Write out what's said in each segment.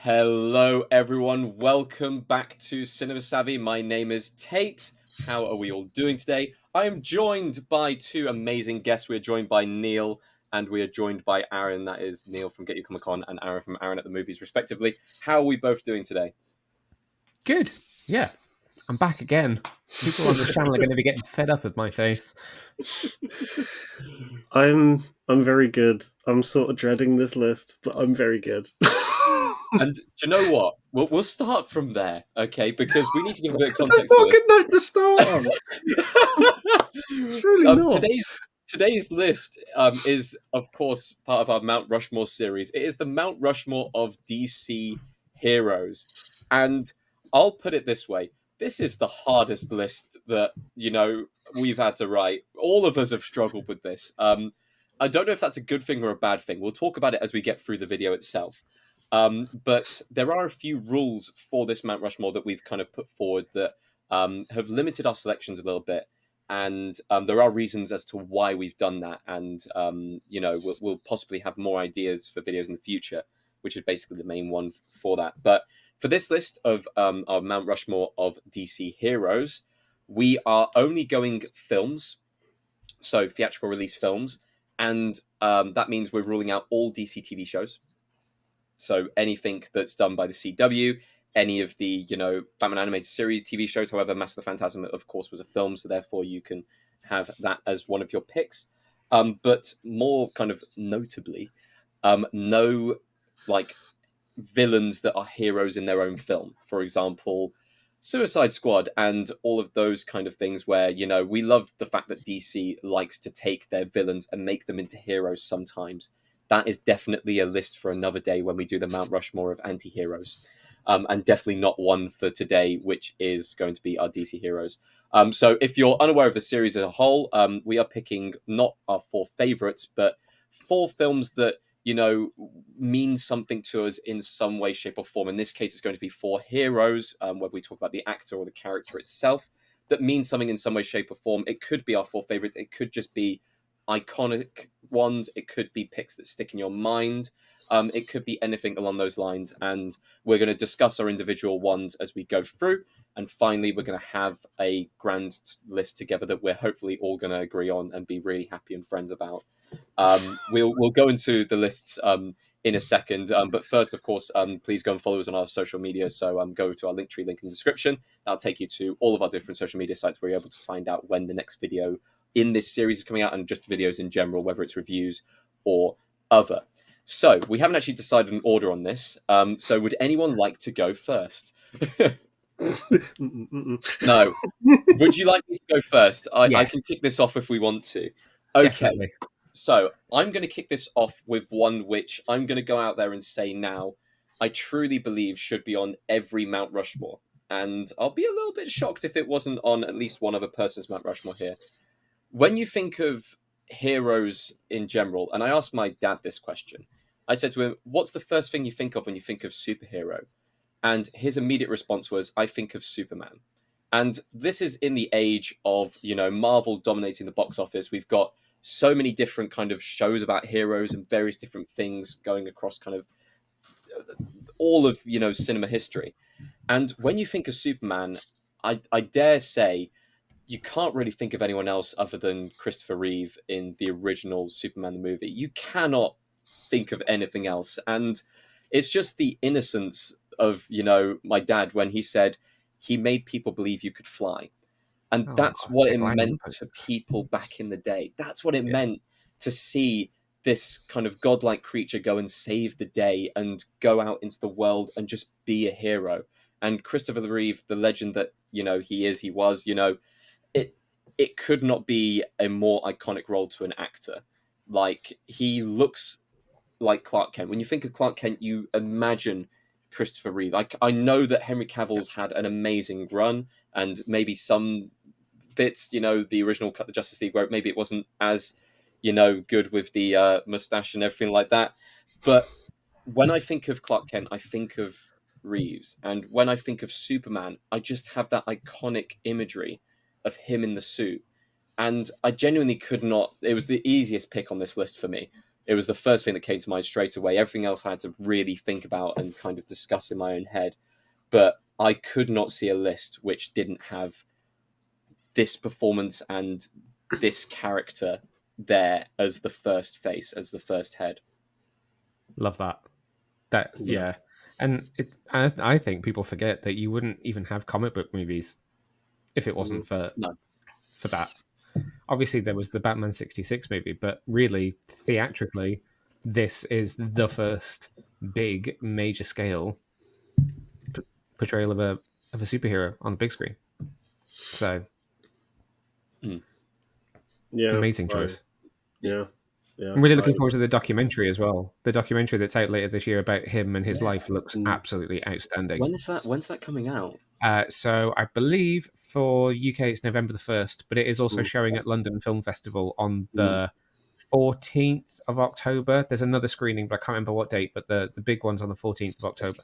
Hello, everyone. Welcome back to Cinema Savvy. My name is Tate. How are we all doing today? I am joined by two amazing guests. We are joined by Neil and we are joined by Aaron. That is Neil from Get You Comic Con and Aaron from Aaron at the Movies, respectively. How are we both doing today? Good. Yeah. I'm back again. People on the channel are going to be getting fed up with my face. I'm very good. I'm sort of dreading this list, but I'm very good. And do you know what? We'll start from there, okay? Because we need to give a bit of That's context not to a good note to start on. It's really not. Today's list is, of course, part of our Mount Rushmore series. It is the Mount Rushmore of DC heroes. And I'll put it this way. This is the hardest list that, we've had to write. All of us have struggled with this. I don't know if that's a good thing or a bad thing. We'll talk about it as we get through the video itself. But there are a few rules for this Mount Rushmore that we've kind of put forward that have limited our selections a little bit. And there are reasons as to why we've done that. And, we'll possibly have more ideas for videos in the future, which is basically the main one for that. But for this list of our Mount Rushmore of DC heroes, we are only going films, so theatrical release films. And that means we're ruling out all DC TV shows. So anything that's done by the CW, any of the, Batman animated series, TV shows, however, Mask of the Phantasm, of course, was a film, so therefore you can have that as one of your picks. But more kind of notably, no, villains that are heroes in their own film. For example, Suicide Squad and all of those kind of things where, we love the fact that DC likes to take their villains and make them into heroes sometimes. That is definitely a list for another day when we do the Mount Rushmore of anti-heroes. And definitely not one for today, which is going to be our DC heroes. So if you're unaware of the series as a whole, we are picking not our four favorites, but four films that, mean something to us in some way, shape, or form. In this case, it's going to be four heroes, whether we talk about the actor or the character itself, that means something in some way, shape, or form. It could be our four favorites. It could just be iconic ones. It could be picks that stick in your mind. It could be anything along those lines. And we're going to discuss our individual ones as we go through. And finally, we're going to have a grand list together that we're hopefully all going to agree on and be really happy and friends about. We'll go into the lists in a second. But first, of course, please go and follow us on our social media. So go to our Linktree link in the description. That'll take you to all of our different social media sites where you're able to find out when the next video in this series is coming out, and just videos in general, whether it's reviews or other. So we haven't actually decided an order on this. So would anyone like to go first? No. Would you like me to go first? I Yes. can kick this off if we want to. Okay. Definitely. So I'm going to kick this off with one which I'm going to go out there and say now I truly believe should be on every Mount Rushmore. And I'll be a little bit shocked if it wasn't on at least one other person's Mount Rushmore here. When you think of heroes in general, and I asked my dad this question, I said to him, what's the first thing you think of when you think of superhero? And his immediate response was, I think of Superman. And this is in the age of, Marvel dominating the box office. We've got so many different kind of shows about heroes and various different things going across kind of all of, cinema history. And when you think of Superman, I dare say you can't really think of anyone else other than Christopher Reeve in the original Superman the movie. You cannot think of anything else. And it's just the innocence of, my dad when he said he made people believe you could fly. And that's what it meant to people back in the day. That's what it meant to see this kind of godlike creature go and save the day and go out into the world and just be a hero. And Christopher Reeve, the legend that, he was, it could not be a more iconic role to an actor. Like, he looks like Clark Kent. When you think of Clark Kent, you imagine Christopher Reeve. Like, I know that Henry Cavill's had an amazing run, and maybe some bits, the original cut, the Justice League, where maybe it wasn't as, good with the mustache and everything like that. But when I think of Clark Kent, I think of Reeves. And when I think of Superman, I just have that iconic imagery of him in the suit. And I genuinely could not, it was the easiest pick on this list for me. It was the first thing that came to mind straight away. Everything else I had to really think about and kind of discuss in my own head. But I could not see a list which didn't have this performance and this character there as the first face, as the first head. Love that. That's yeah. And I think people forget that you wouldn't even have comic book movies if it wasn't for that. Obviously, there was the Batman 66 movie, but really, theatrically, this is the first big, major scale portrayal of a superhero on the big screen. So, amazing choice. Yeah. I'm really looking forward to the documentary as well. The documentary that's out later this year about him and his life looks absolutely outstanding. When's that coming out? So I believe for UK it's November the 1st, but it is also showing at London Film Festival on the 14th of October. There's another screening, but I can't remember what date, but the big one's on the 14th of October.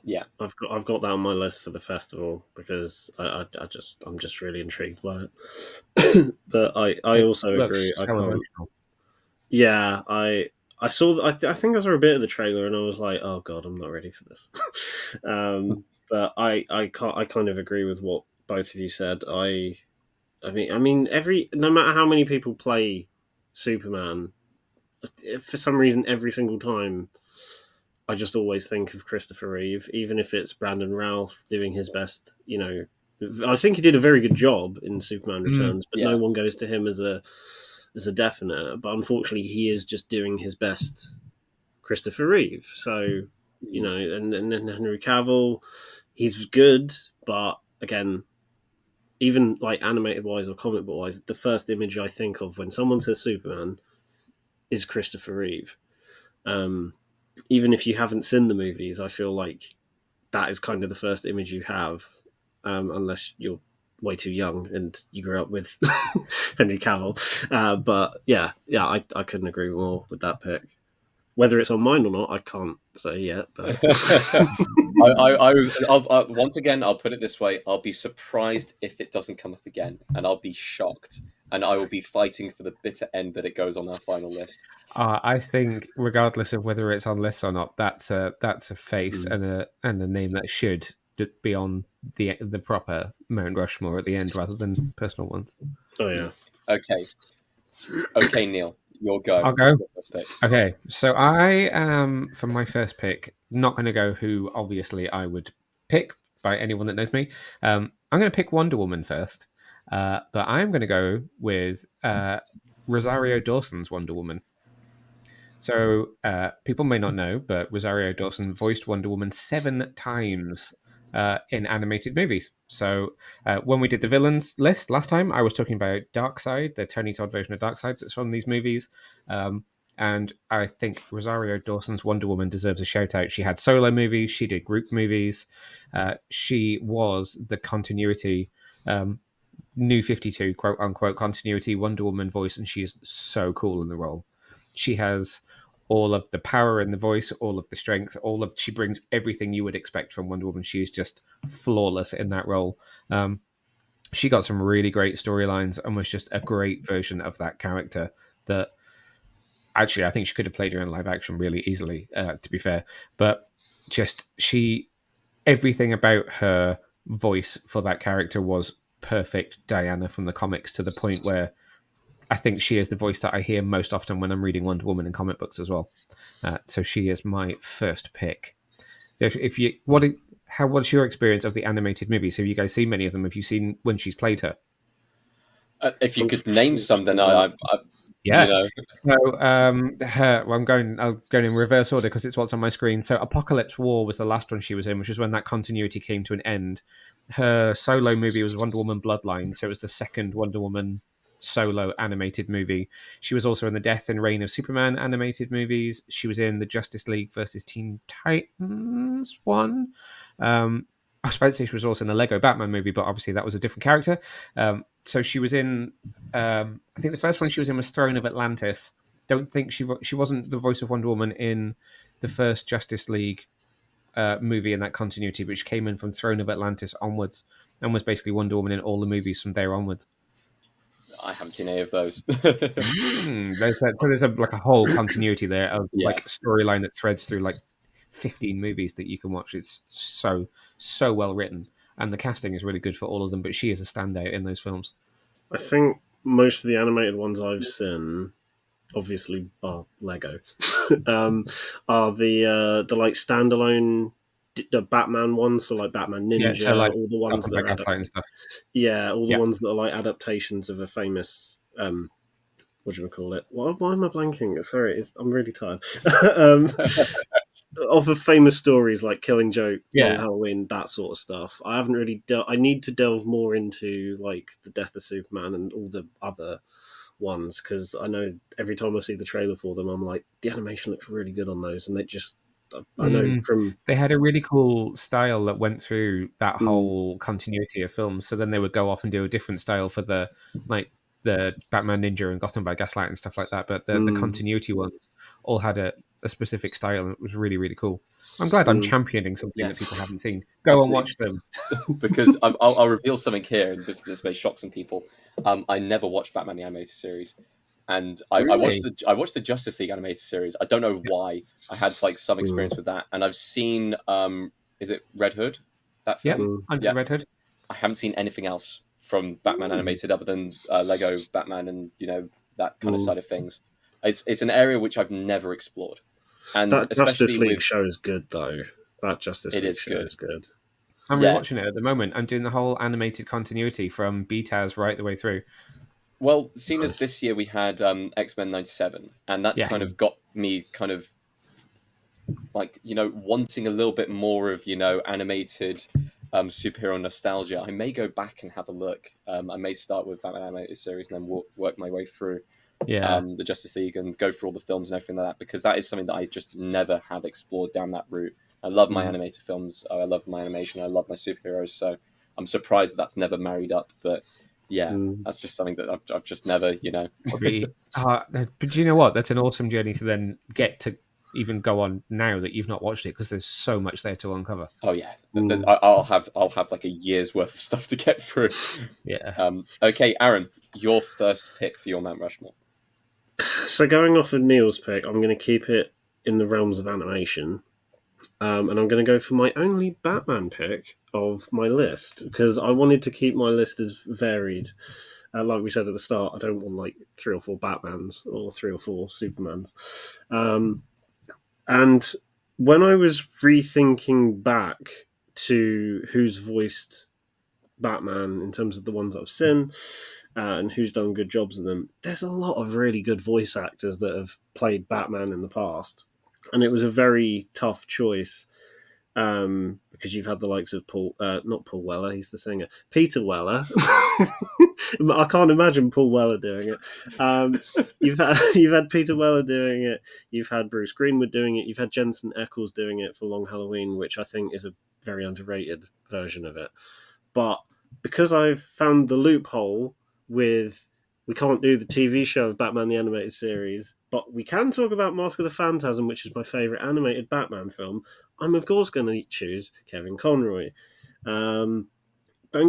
Yeah, I've got that on my list for the festival because I'm just really intrigued by it. But I also agree. So emotional. Yeah, I saw. I think I saw a bit of the trailer and I was like, oh god, I'm not ready for this. But I kind of agree with what both of you said. I mean, no matter how many people play Superman, for some reason, every single time, I just always think of Christopher Reeve, even if it's Brandon Routh doing his best. You know, I think he did a very good job in Superman Returns, but no one goes to him as a definite. But unfortunately, he is just doing his best Christopher Reeve. So, you know, and then Henry Cavill, he's good, but again, even like animated wise or comic book wise, the first image I think of when someone says Superman is Christopher Reeve. Even if you haven't seen the movies, I feel like that is kind of the first image you have, unless you're way too young and you grew up with Henry Cavill. But yeah, I couldn't agree more with that pick. Whether it's on mine or not, I can't say yet. But I'll once again, I'll put it this way: I'll be surprised if it doesn't come up again, and I'll be shocked, and I will be fighting for the bitter end that it goes on our final list. I think, regardless of whether it's on lists or not, that's a face and a name that should be on the proper Mount Rushmore at the end, rather than personal ones. Oh yeah. Okay, Neil, your go. I'll go. Okay, so I am, for my first pick, not going to go who obviously I would pick by anyone that knows me. I'm going to pick Wonder Woman first, but I'm going to go with Rosario Dawson's Wonder Woman. So people may not know, but Rosario Dawson voiced Wonder Woman 7 times in animated movies. So when we did the villains list last time, I was talking about Darkseid, the Tony Todd version of Darkseid that's from these movies. And I think Rosario Dawson's Wonder Woman deserves a shout out. She had solo movies, she did group movies. She was the continuity, New 52, quote unquote, continuity Wonder Woman voice, and she is so cool in the role. She has all of the power in the voice, all of the strength, she brings everything you would expect from Wonder Woman. She is just flawless in that role. She got some really great storylines and was just a great version of that character that actually I think she could have played her in live action really easily, to be fair. But just everything about her voice for that character was perfect Diana from the comics, to the point where I think she is the voice that I hear most often when I'm reading Wonder Woman in comic books as well. So she is my first pick. What's your experience of the animated movies? Have you guys seen many of them? Have you seen when she's played her? If you could name some, then I yeah. You know. So I'm going in reverse order because it's what's on my screen. So Apocalypse War was the last one she was in, which is when that continuity came to an end. Her solo movie was Wonder Woman Bloodline, so it was the second Wonder Woman solo animated movie. She was also in the Death and Reign of Superman animated movies. She was in the Justice League versus Teen Titans one. I was about to say she was also in the Lego Batman movie, but obviously that was a different character. So she was in, I think the first one she was in was Throne of Atlantis. Don't think she wasn't the voice of Wonder Woman in the first Justice League movie in that continuity, which came in from Throne of Atlantis onwards and was basically Wonder Woman in all the movies from there onwards. I haven't seen any of those. There's like a whole continuity there of Yeah. like storyline that threads through like 15 movies that you can watch. It's so well written, and the casting is really good for all of them. But she is a standout in those films. I think most of the animated ones I've seen, obviously, are Lego. um, are the like standalone the Batman ones, so like Batman Yeah, so Ninja, like all the ones Gotham that by are Gaslight and stuff. all the Yeah, ones that are like adaptations of a famous what do you call it? Why am I blanking? Sorry, I'm really tired. um, of the famous stories like Killing Joke, Long yeah. Halloween, that sort of stuff. I haven't really. I need to delve more into like the Death of Superman and all the other ones because I know every time I see the trailer for them, I'm like, the animation looks really good on those, and they just. I know Mm, from. they had a really cool style that went through that Mm, whole continuity of films. So then they would go off and do a different style for like the Batman Ninja and Gotham by Gaslight and stuff like that. But the mm, continuity ones all had a specific style, and it was really really cool. I'm glad I'm mm, championing something that Yes, people haven't seen. Go and absolutely. watch them. Because I'll reveal something here, and this may shock some people. I never watched Batman the animated series, and Really? I watched the Justice League animated series. I don't know why. I had like some experience mm, with that, and I've seen is it Red Hood, that Yep. film? mm, Under the Yeah, Red Hood. I haven't seen anything else from Batman mm, animated other than Lego Batman and that kind of mm. side of things. It's an area which I've never explored, and That Justice especially League with show is good though. That Justice it League is show good. is good. I'm Yeah, rewatching it at the moment. I'm doing the whole animated continuity from BTAS right the way through. well, seeing as Nice. this year we had X-Men 97, and that's Yeah. kind Mm, of got me kind of like, wanting a little bit more of, animated superhero nostalgia. I may go back and have a look. I may start with Batman animated series and then work my way through Yeah. the Justice League and go through all the films and everything like that, because that is something that I just never have explored down that route. I love my mm, animated films. I love my animation. I love my superheroes. So I'm surprised that that's never married up. But yeah, mm. that's just something that I've just never, Probably. But do you know what? That's an awesome journey to then get to even go on now that you've not watched it because there's so much there to uncover. Oh yeah, Mm. I'll have like a year's worth of stuff to get through. Yeah. Okay, Aaron, your first pick for your Mount Rushmore. So going off of Neil's pick, I'm going to keep it in the realms of animation, and I'm going to go for my only Batman pick of my list because I wanted to keep my list as varied. Like we said at the start, I don't want like 3 or 4 Batmans or 3 or 4 Supermans. Um, and when I was rethinking back to who's voiced Batman in terms of the ones I've seen and who's done good jobs of them, there's a lot of really good voice actors that have played Batman in the past. And it was a very tough choice because you've had the likes of not Paul Weller, he's the singer, Peter Weller. I can't imagine Paul Weller doing it. You've had Peter Weller doing it. You've had Bruce Greenwood doing it. You've had Jensen Ackles doing it for Long Halloween, which I think is a very underrated version of it. But because I've found the loophole with we can't do the TV show of Batman the Animated Series, but we can talk about Mask of the Phantasm, which is my favourite animated Batman film, I'm of course going to choose Kevin Conroy. Don't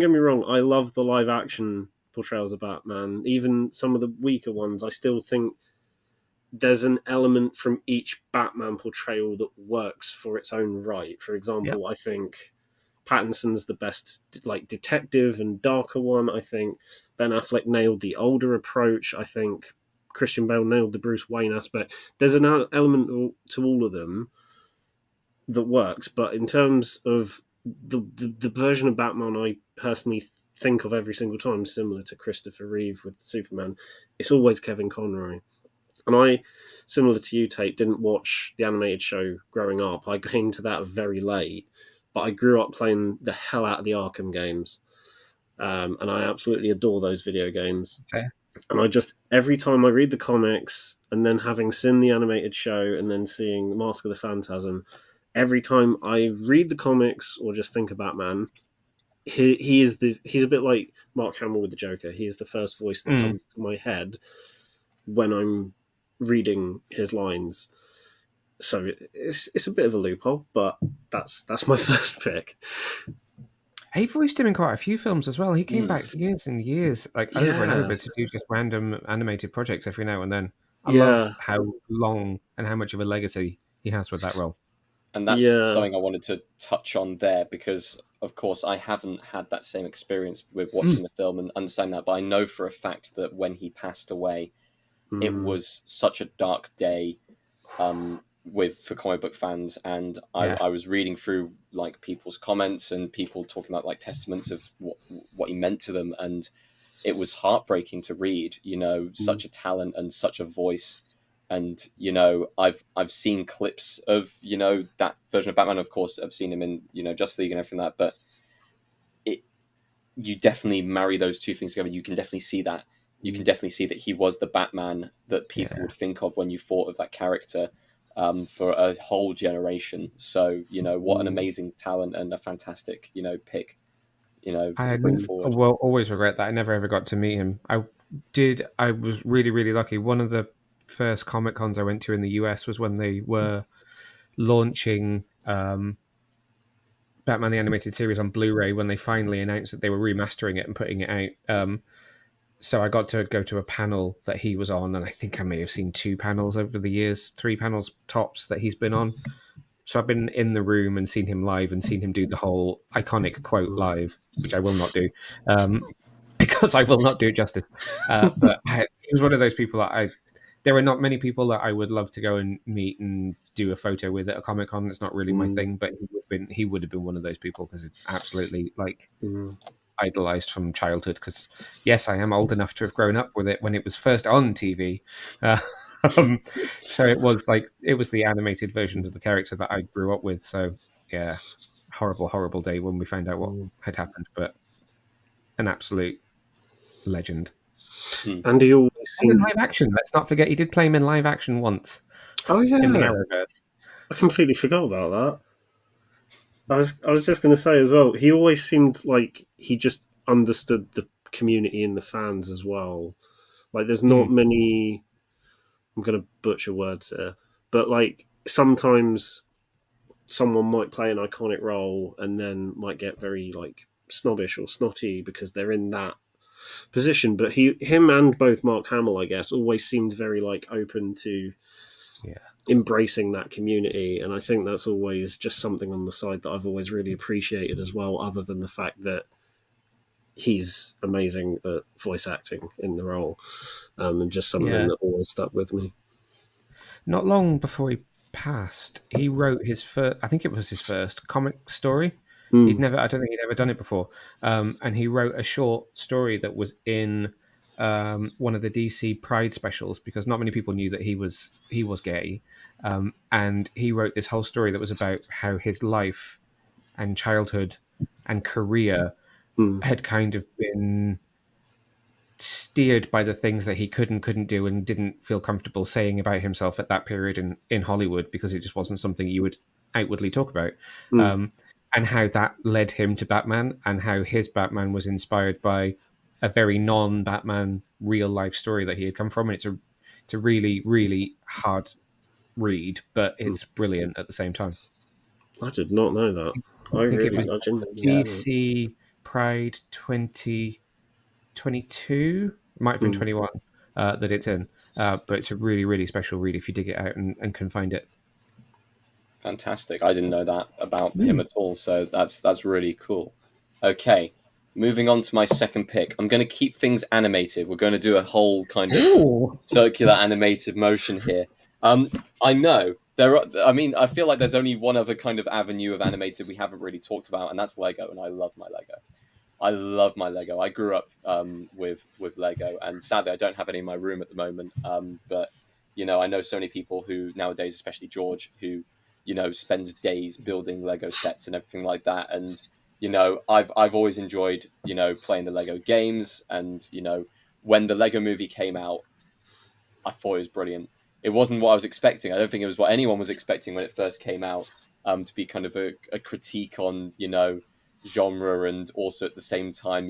get me wrong, I love the live action portrayals of Batman. Even some of the weaker ones, I still think there's an element from each Batman portrayal that works for its own right. For Yep. example, I think Pattinson's the best like detective and darker one. I think Ben Affleck nailed the older approach. I think Christian Bale nailed the Bruce Wayne aspect. There's an element to all of them that works, but in terms of the version of Batman I personally think of every single time, similar to Christopher Reeve with Superman, it's always Kevin Conroy. And I, similar to you, Tate, didn't watch the animated show growing up. I came to that very late, but I grew up playing the hell out of the Arkham games. And I absolutely adore those video games. Fair. And I just, every time I read the comics and then having seen the animated show and then seeing Mask of the Phantasm, every time I read the comics or just think about Batman, he's a bit like Mark Hamill with the Joker. He is the first voice that Mm. comes to my head when I'm reading his lines. So it's a bit of a loophole, but that's my first pick. He voiced him in quite a few films as well. He came Mm. back years and years, like over and over, to do just random animated projects every now and then. I love Yeah, how long and how much of a legacy he has with that role. And that's yeah. something I wanted to touch on there because, of course, I haven't had that same experience with Mm. watching the film and understanding that. But I know for a fact that when he passed away, it Mm, was such a dark day for comic book fans. And Yeah. I was reading through like people's comments and people talking about like testaments of what he meant to them, and it was heartbreaking to read. You know, mm, such a talent and such a voice. And you know, I've seen clips of that version of Batman. Of course, I've seen him in Justice League and everything like that. But it you definitely marry those two things together. You can definitely see that. You can mm, definitely see that he was the Batman that people Yeah. would think of when you thought of that character for a whole generation. So what an mm. amazing talent and a fantastic pick I to bring forward. will always regret that I never ever got to meet him. I was really, really lucky. One of the first Comic Cons I went to in the US was when they were launching Batman the Animated Series on Blu-ray, when they finally announced that they were remastering it and putting it out. So I got to go to a panel that he was on, and I think I may have seen 2 panels over the years, 3 panels tops that he's been on. So I've been in the room and seen him live and seen him do the whole iconic quote live, which I will not do, because I will not do it justice. He was one of those people that there are not many people that I would love to go and meet and do a photo with at a Comic Con. It's not really my Mm, thing, but he would have been one of those people because it's absolutely like mm, idolized from childhood. Because yes, I am old enough to have grown up with it when it was first on TV. Uh, um, so it was the animated version of the character that I grew up with. So yeah, horrible, horrible day when we found out what mm. had happened, but an absolute legend. Hmm. And he always And in seemed. live action, let's not forget he did play him in live action once Oh in the yeah, Arrowverse. I completely forgot about that. I was just going to say as well. He always seemed like he just understood the community and the fans as well. Like, there's not Mm, many. I'm going to butcher words here, but like sometimes someone might play an iconic role and then might get very like snobbish or snotty because they're in that position. But him and both Mark Hamill, I guess, always seemed very like open to yeah. embracing that community, and I think that's always just something on the side that I've always really appreciated as well, other than the fact that he's amazing at voice acting in the role, and just something Yeah. that always stuck with me. Not long before he passed, he wrote his first, I think it was his first comic story. Mm, I don't think he'd ever done it before. And he wrote a short story that was in one of the DC Pride specials because not many people knew that he was gay. And he wrote this whole story that was about how his life and childhood and career mm, had kind of been steered by the things that he could and couldn't do and didn't feel comfortable saying about himself at that period in Hollywood because it just wasn't something you would outwardly talk about. mm. Um, and how that led him to Batman and how his Batman was inspired by a very non-Batman real life story that he had come from. And it's a really, really hard read, but it's brilliant at the same time. I did not know that. I think it was I genuinely didn't know DC Pride 2022, it might have that. been Mm, 21 that it's in. But it's a really, really special read if you dig it out and can find it. Fantastic. I didn't know that about him at all, so that's really cool. Okay, moving on to my second pick. I'm going to keep things animated. We're going to do a whole kind of Ooh. circular animated motion here. I know there are. I mean, I feel like there's only one other kind of avenue of animated we haven't really talked about, and that's Lego. And I love my Lego. I love my Lego. I grew up with Lego, and sadly, I don't have any in my room at the moment. But I know so many people who nowadays, especially George, who spends days building Lego sets and everything like that. And I've always enjoyed playing the Lego games, and when the Lego movie came out, I thought it was brilliant. It wasn't what I was expecting. I don't think it was what anyone was expecting when it first came out. To be kind of a critique on genre, and also at the same time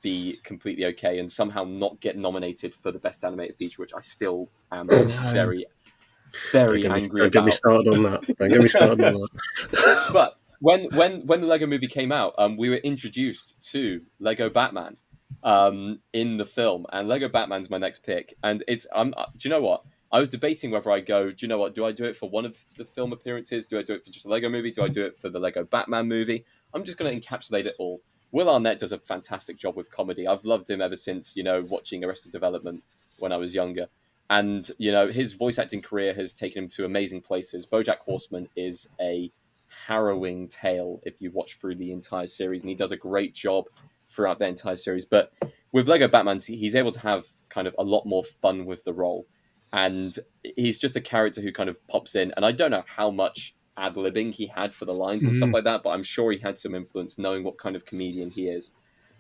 be completely okay and somehow not get nominated for the best animated feature, which I still am very, very angry don't get me about. started on that. Don't get me started on that. But when the Lego Movie came out, we were introduced to Lego Batman in the film, and Lego Batman's my next pick. And do you know what? I was debating whether I go. Do you know what? Do I do it for one of the film appearances? Do I do it for just a Lego Movie? Do I do it for the Lego Batman movie? I'm just going to encapsulate it all. Will Arnett does a fantastic job with comedy. I've loved him ever since watching Arrested Development when I was younger. And his voice acting career has taken him to amazing places. BoJack Horseman is a harrowing tale if you watch through the entire series, and he does a great job throughout the entire series. But with Lego Batman, he's able to have kind of a lot more fun with the role, and he's just a character who kind of pops in. And I don't know how much ad-libbing he had for the lines and stuff like that, but I'm sure he had some influence knowing what kind of comedian he is.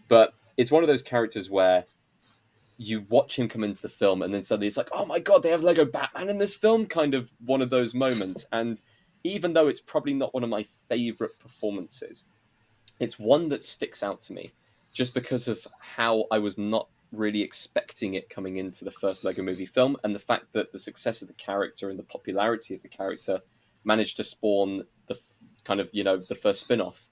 But it's one of those characters where you watch him come into the film and then suddenly it's like, oh my god, they have Lego Batman in this film, kind of one of those moments. And even though it's probably not one of my favorite performances, it's one that sticks out to me just because of how I was not really expecting it coming into the first Lego Movie film, and the fact that the success of the character and the popularity of the character managed to spawn the kind of the first spin-off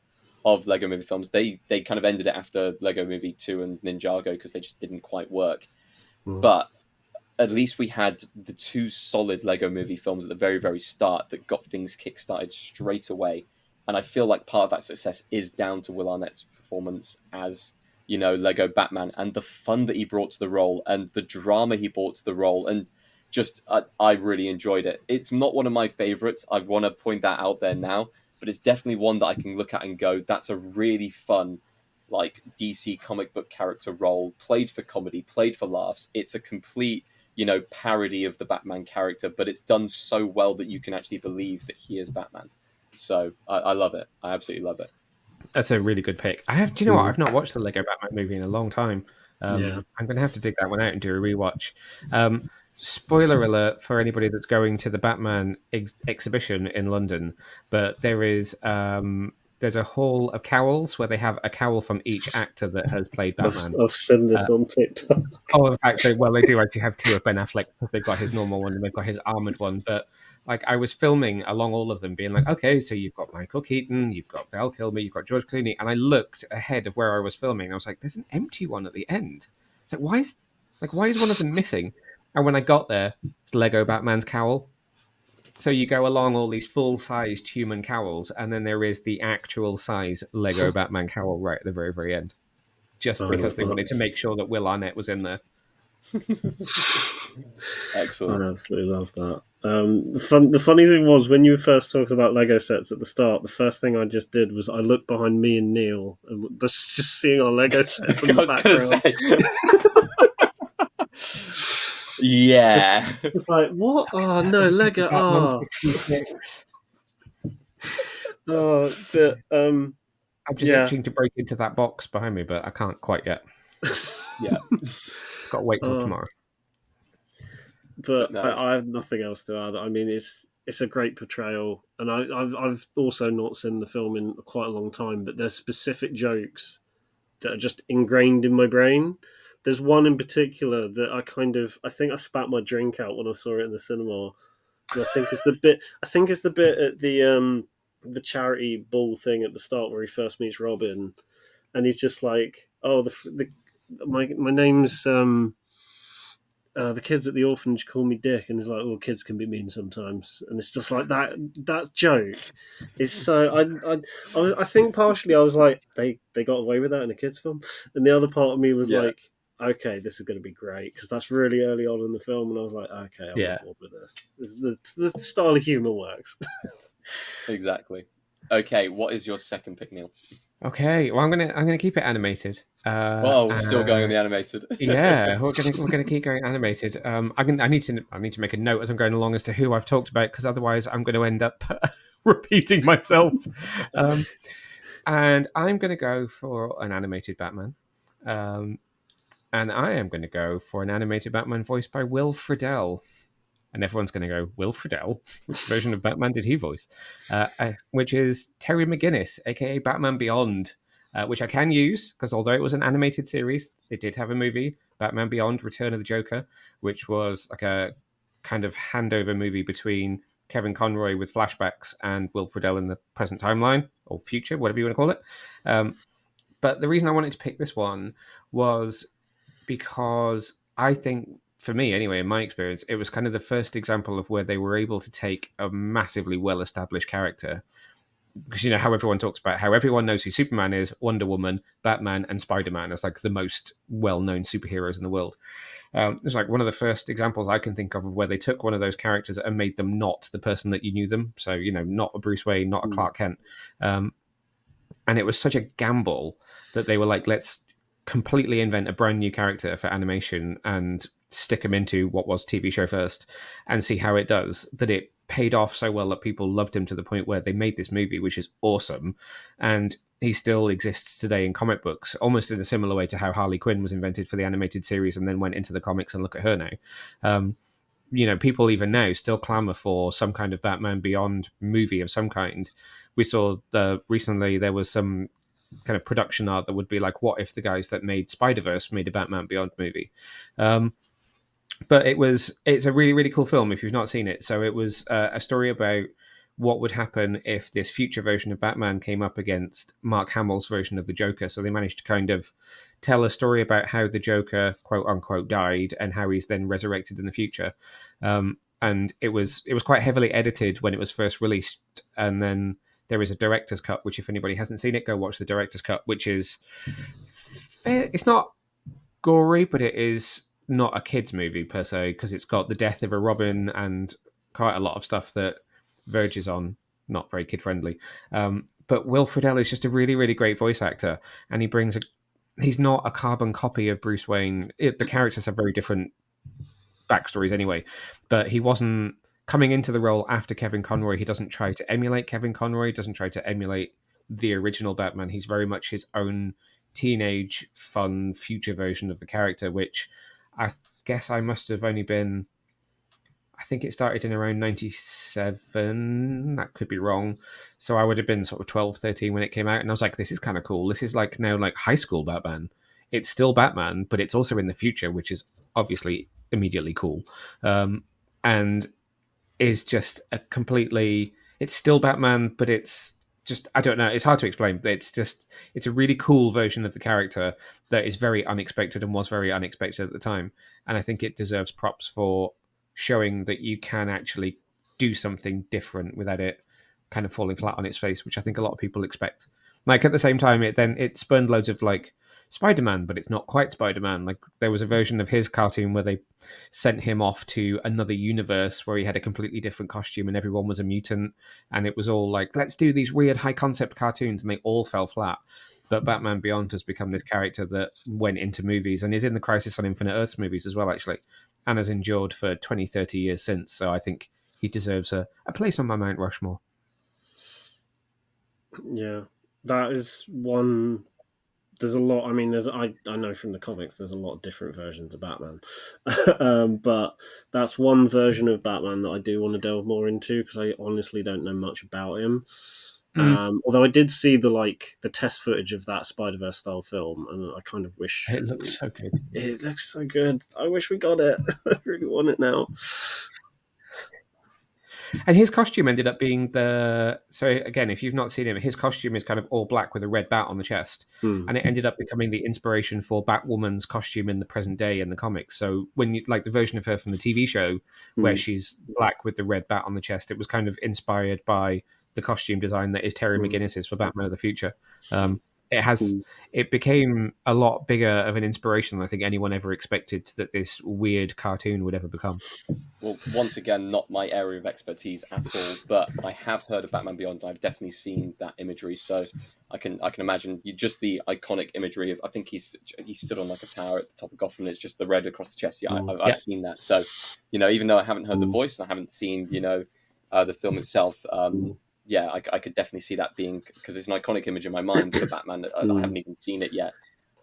of Lego Movie films. They kind of ended it after Lego Movie 2 and Ninjago because they just didn't quite work. But at least we had the two solid Lego Movie films at the very, very start that got things kickstarted straight away. And I feel like part of that success is down to Will Arnett's performance as Lego Batman, and the fun that he brought to the role and the drama he brought to the role. And just I really enjoyed it. It's not one of my favorites. I want to point that out there now, but it's definitely one that I can look at and go, that's a really fun, like, DC comic book character role, played for comedy, played for laughs. It's a complete, parody of the Batman character, but it's done so well that you can actually believe that he is Batman. So I love it. I absolutely love it. That's a really good pick. Do you know what? I've not watched the Lego Batman movie in a long time. I'm going to have to dig that one out and do a rewatch. Spoiler alert for anybody that's going to the Batman exhibition in London, but there's a hall of cowls where they have a cowl from each actor that has played Batman. I've seen this on TikTok. Oh, in fact, they do actually have two of Ben Affleck, because they've got his normal one and they've got his armored one. But like, I was filming along all of them, being like, okay, so you've got Michael Keaton, you've got Val Kilmer, you've got George Clooney, and I looked ahead of where I was filming, and I was like, there's an empty one at the end. It's like, why is one of them missing? And when I got there, it's Lego Batman's cowl. So you go along all these full-sized human cowls, and then there is the actual size Lego Batman cowl right at the very, very end. Just because they wanted to make sure that Will Arnett was in there. Excellent. I absolutely love that. The funny thing was, when you were first talking about Lego sets at the start, the first thing I just did was I looked behind me and Neil, and just seeing our Lego sets in the background. Yeah. It's like, what? Oh, no, Lego. Oh. 66. Oh, but I'm just itching to break into that box behind me, but I can't quite yet. Yeah. Got to wait till tomorrow. But no. I have nothing else to add. I mean, it's a great portrayal, and I've also not seen the film in quite a long time, but there's specific jokes that are just ingrained in my brain. There's one in particular that I think I spat my drink out when I saw it in the cinema. And I think it's the bit at the charity ball thing at the start where he first meets Robin, and he's just like, "Oh, my name's the kids at the orphanage call me Dick," and he's like, "Well, kids can be mean sometimes," and it's just like that joke is so. I think partially I was like, they got away with that in a kids film, and the other part of me was like, okay, this is going to be great, because that's really early on in the film, and I was like, okay, I'm on board with this. The style of humour works. Exactly. Okay, what is your second pick, Neil? Okay, well, I'm gonna keep it animated. We're still going on the animated. Yeah, we're gonna keep going animated. I need to make a note as I'm going along as to who I've talked about, because otherwise I'm going to end up repeating myself. And I'm going to go for an animated Batman. And I am going to go for an animated Batman voiced by Will Friedle. And everyone's going to go, Will Friedle? Which version of Batman did he voice? Which is Terry McGinnis, a.k.a. Batman Beyond, which I can use, because although it was an animated series, it did have a movie, Batman Beyond, Return of the Joker, which was like a kind of handover movie between Kevin Conroy with flashbacks and Will Friedle in the present timeline, or future, whatever you want to call it. But the reason I wanted to pick this one was because I think, for me anyway, in my experience, it was kind of the first example of where they were able to take a massively well-established character. Because you know how everyone talks about how everyone knows who Superman is, Wonder Woman, Batman, and Spider-Man as like the most well-known superheroes in the world. It's like one of the first examples I can think of where they took one of those characters and made them not the person that you knew them. So, you know, not a Bruce Wayne, not a Clark Kent. And it was such a gamble that they were like, let's completely invent a brand new character for animation and stick him into what was TV show first and see how it does, that it paid off so well that people loved him to the point where they made this movie, which is awesome. And he still exists today in comic books, almost in a similar way to how Harley Quinn was invented for the animated series and then went into the comics, and look at her now. You know, people even now still clamor for some kind of Batman Beyond movie of some kind. We saw recently there was some kind of production art that would be like, what if the guys that made Spider-Verse made a Batman Beyond movie? But it's a really, really cool film if you've not seen it. So it was a story about what would happen if this future version of Batman came up against Mark Hamill's version of the Joker. So they managed to kind of tell a story about how the Joker, quote unquote, died and how he's then resurrected in the future. And it was quite heavily edited when it was first released. And then there is a director's cut, which if anybody hasn't seen it, go watch the director's cut, which is it's not gory, but it is not a kid's movie per se, because it's got the death of a Robin and quite a lot of stuff that verges on not very kid friendly. But Will Friedle is just a really, really great voice actor, and he's not a carbon copy of Bruce Wayne. The characters have very different backstories anyway, but he wasn't coming into the role after Kevin Conroy. He doesn't try to emulate Kevin Conroy, doesn't try to emulate the original Batman. He's very much his own teenage, fun, future version of the character, which I guess I must have only been, I think it started in around 97. That could be wrong. So I would have been sort of 12, 13 when it came out. And I was like, this is kind of cool. This is like now like high school Batman. It's still Batman, but it's also in the future, which is obviously immediately cool. And is just a completely, it's still Batman, but it's just, I don't know, it's hard to explain. It's a really cool version of the character that is very unexpected and was very unexpected at the time. And I think it deserves props for showing that you can actually do something different without it kind of falling flat on its face, which I think a lot of people expect. Like at the same time, it spurned loads of like Spider-Man, but it's not quite Spider-Man. Like there was a version of his cartoon where they sent him off to another universe where he had a completely different costume and everyone was a mutant, and it was all like, let's do these weird high concept cartoons, and they all fell flat. But Batman Beyond has become this character that went into movies and is in the Crisis on Infinite Earths movies as well, actually, and has endured for 20, 30 years since. So I think he deserves a place on my Mount Rushmore. Yeah, that is one. There's a lot. I mean, I know from the comics there's a lot of different versions of Batman, but that's one version of Batman that I do want to delve more into because I honestly don't know much about him. Although I did see the test footage of that Spider-Verse style film, and I kind of wish it looks so good. It looks so good. I wish we got it. I really want it now. And his costume ended up being so again, if you've not seen him, his costume is kind of all black with a red bat on the chest. And it ended up becoming the inspiration for Batwoman's costume in the present day in the comics. So when you like the version of her from the TV show where she's black with the red bat on the chest, it was kind of inspired by the costume design that is Terry McGinnis's for Batman of the Future. It became a lot bigger of an inspiration than I think anyone ever expected that this weird cartoon would ever become. Well, once again, not my area of expertise at all, but I have heard of Batman Beyond, and I've definitely seen that imagery. So I can imagine just the iconic imagery of, I think he stood on like a tower at the top of Gotham, and it's just the red across the chest. Yeah, I've seen that. So, even though I haven't heard the voice and I haven't seen, the film itself, I could definitely see that being, because it's an iconic image in my mind for Batman. I haven't even seen it yet.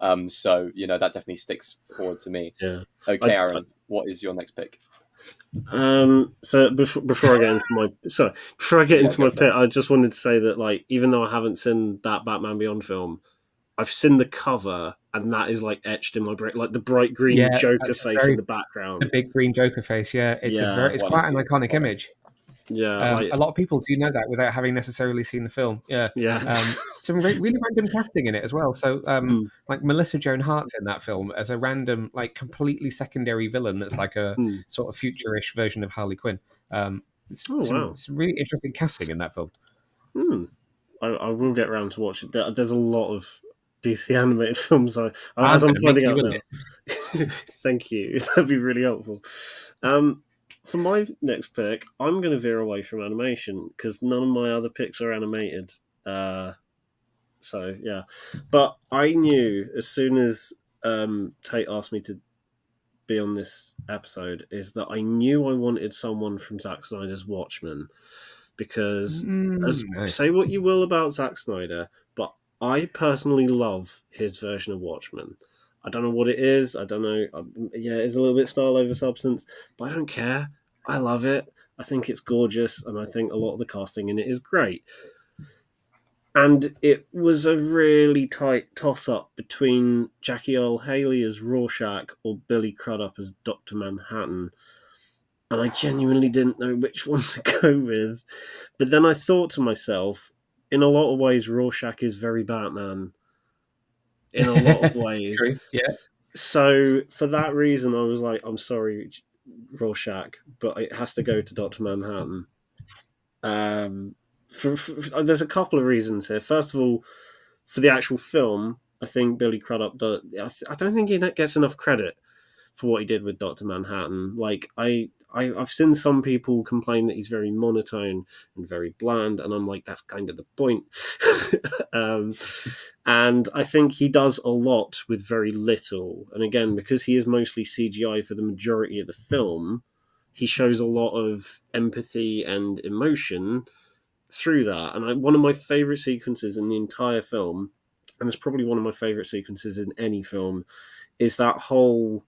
So, that definitely sticks forward to me. Yeah. Okay, Aaron, what is your next pick? So before I get into my pick, I just wanted to say that even though I haven't seen that Batman Beyond film, I've seen the cover, and that is etched in my brain, the bright green Joker face in the background. The big green Joker face, it's quite an iconic image. Yeah, A lot of people do know that without having necessarily seen the film. Yeah. yeah. Some really random casting in it as well. So, Mm, like Melissa Joan Hart's in that film as a random, like completely secondary villain that's like a mm. sort of future-ish version of Harley Quinn. It's Oh wow. some really interesting casting in that film. Hmm. I will get around to watch it. There's a lot of DC animated films I'm as I'm going to make finding you out a now. list. Thank you. That'd be really helpful. For my next pick, I'm going to veer away from animation because none of my other picks are animated. So yeah, but I knew as soon as Tate asked me to be on this episode is that I knew I wanted someone from Zack Snyder's Watchmen because Nice. say what you will about Zack Snyder, but I personally love his version of Watchmen. I don't know what it is. I don't know. Yeah, it's a little bit style over substance, but I don't care. I love it. I think it's gorgeous, and I think a lot of the casting in it is great. And it was a really tight toss up between Jackie Earle Haley as Rorschach or Billy Crudup as Dr. Manhattan. And I genuinely didn't know which one to go with. But then I thought to myself, in a lot of ways, Rorschach is very Batman. In a lot of ways. True. Yeah. So for that reason, I was like, I'm sorry, Rorschach, but it has to go to Dr. Manhattan. There's a couple of reasons here. First of all, for the actual film, I think Billy Crudup does. I don't think he gets enough credit for what he did with Doctor Manhattan. Like I've seen some people complain that he's very monotone and very bland, and I'm like, that's kind of the point. And I think he does a lot with very little. And again, because he is mostly CGI for the majority of the film, he shows a lot of empathy and emotion through that. And one of my favorite sequences in the entire film, and it's probably one of my favorite sequences in any film, is that whole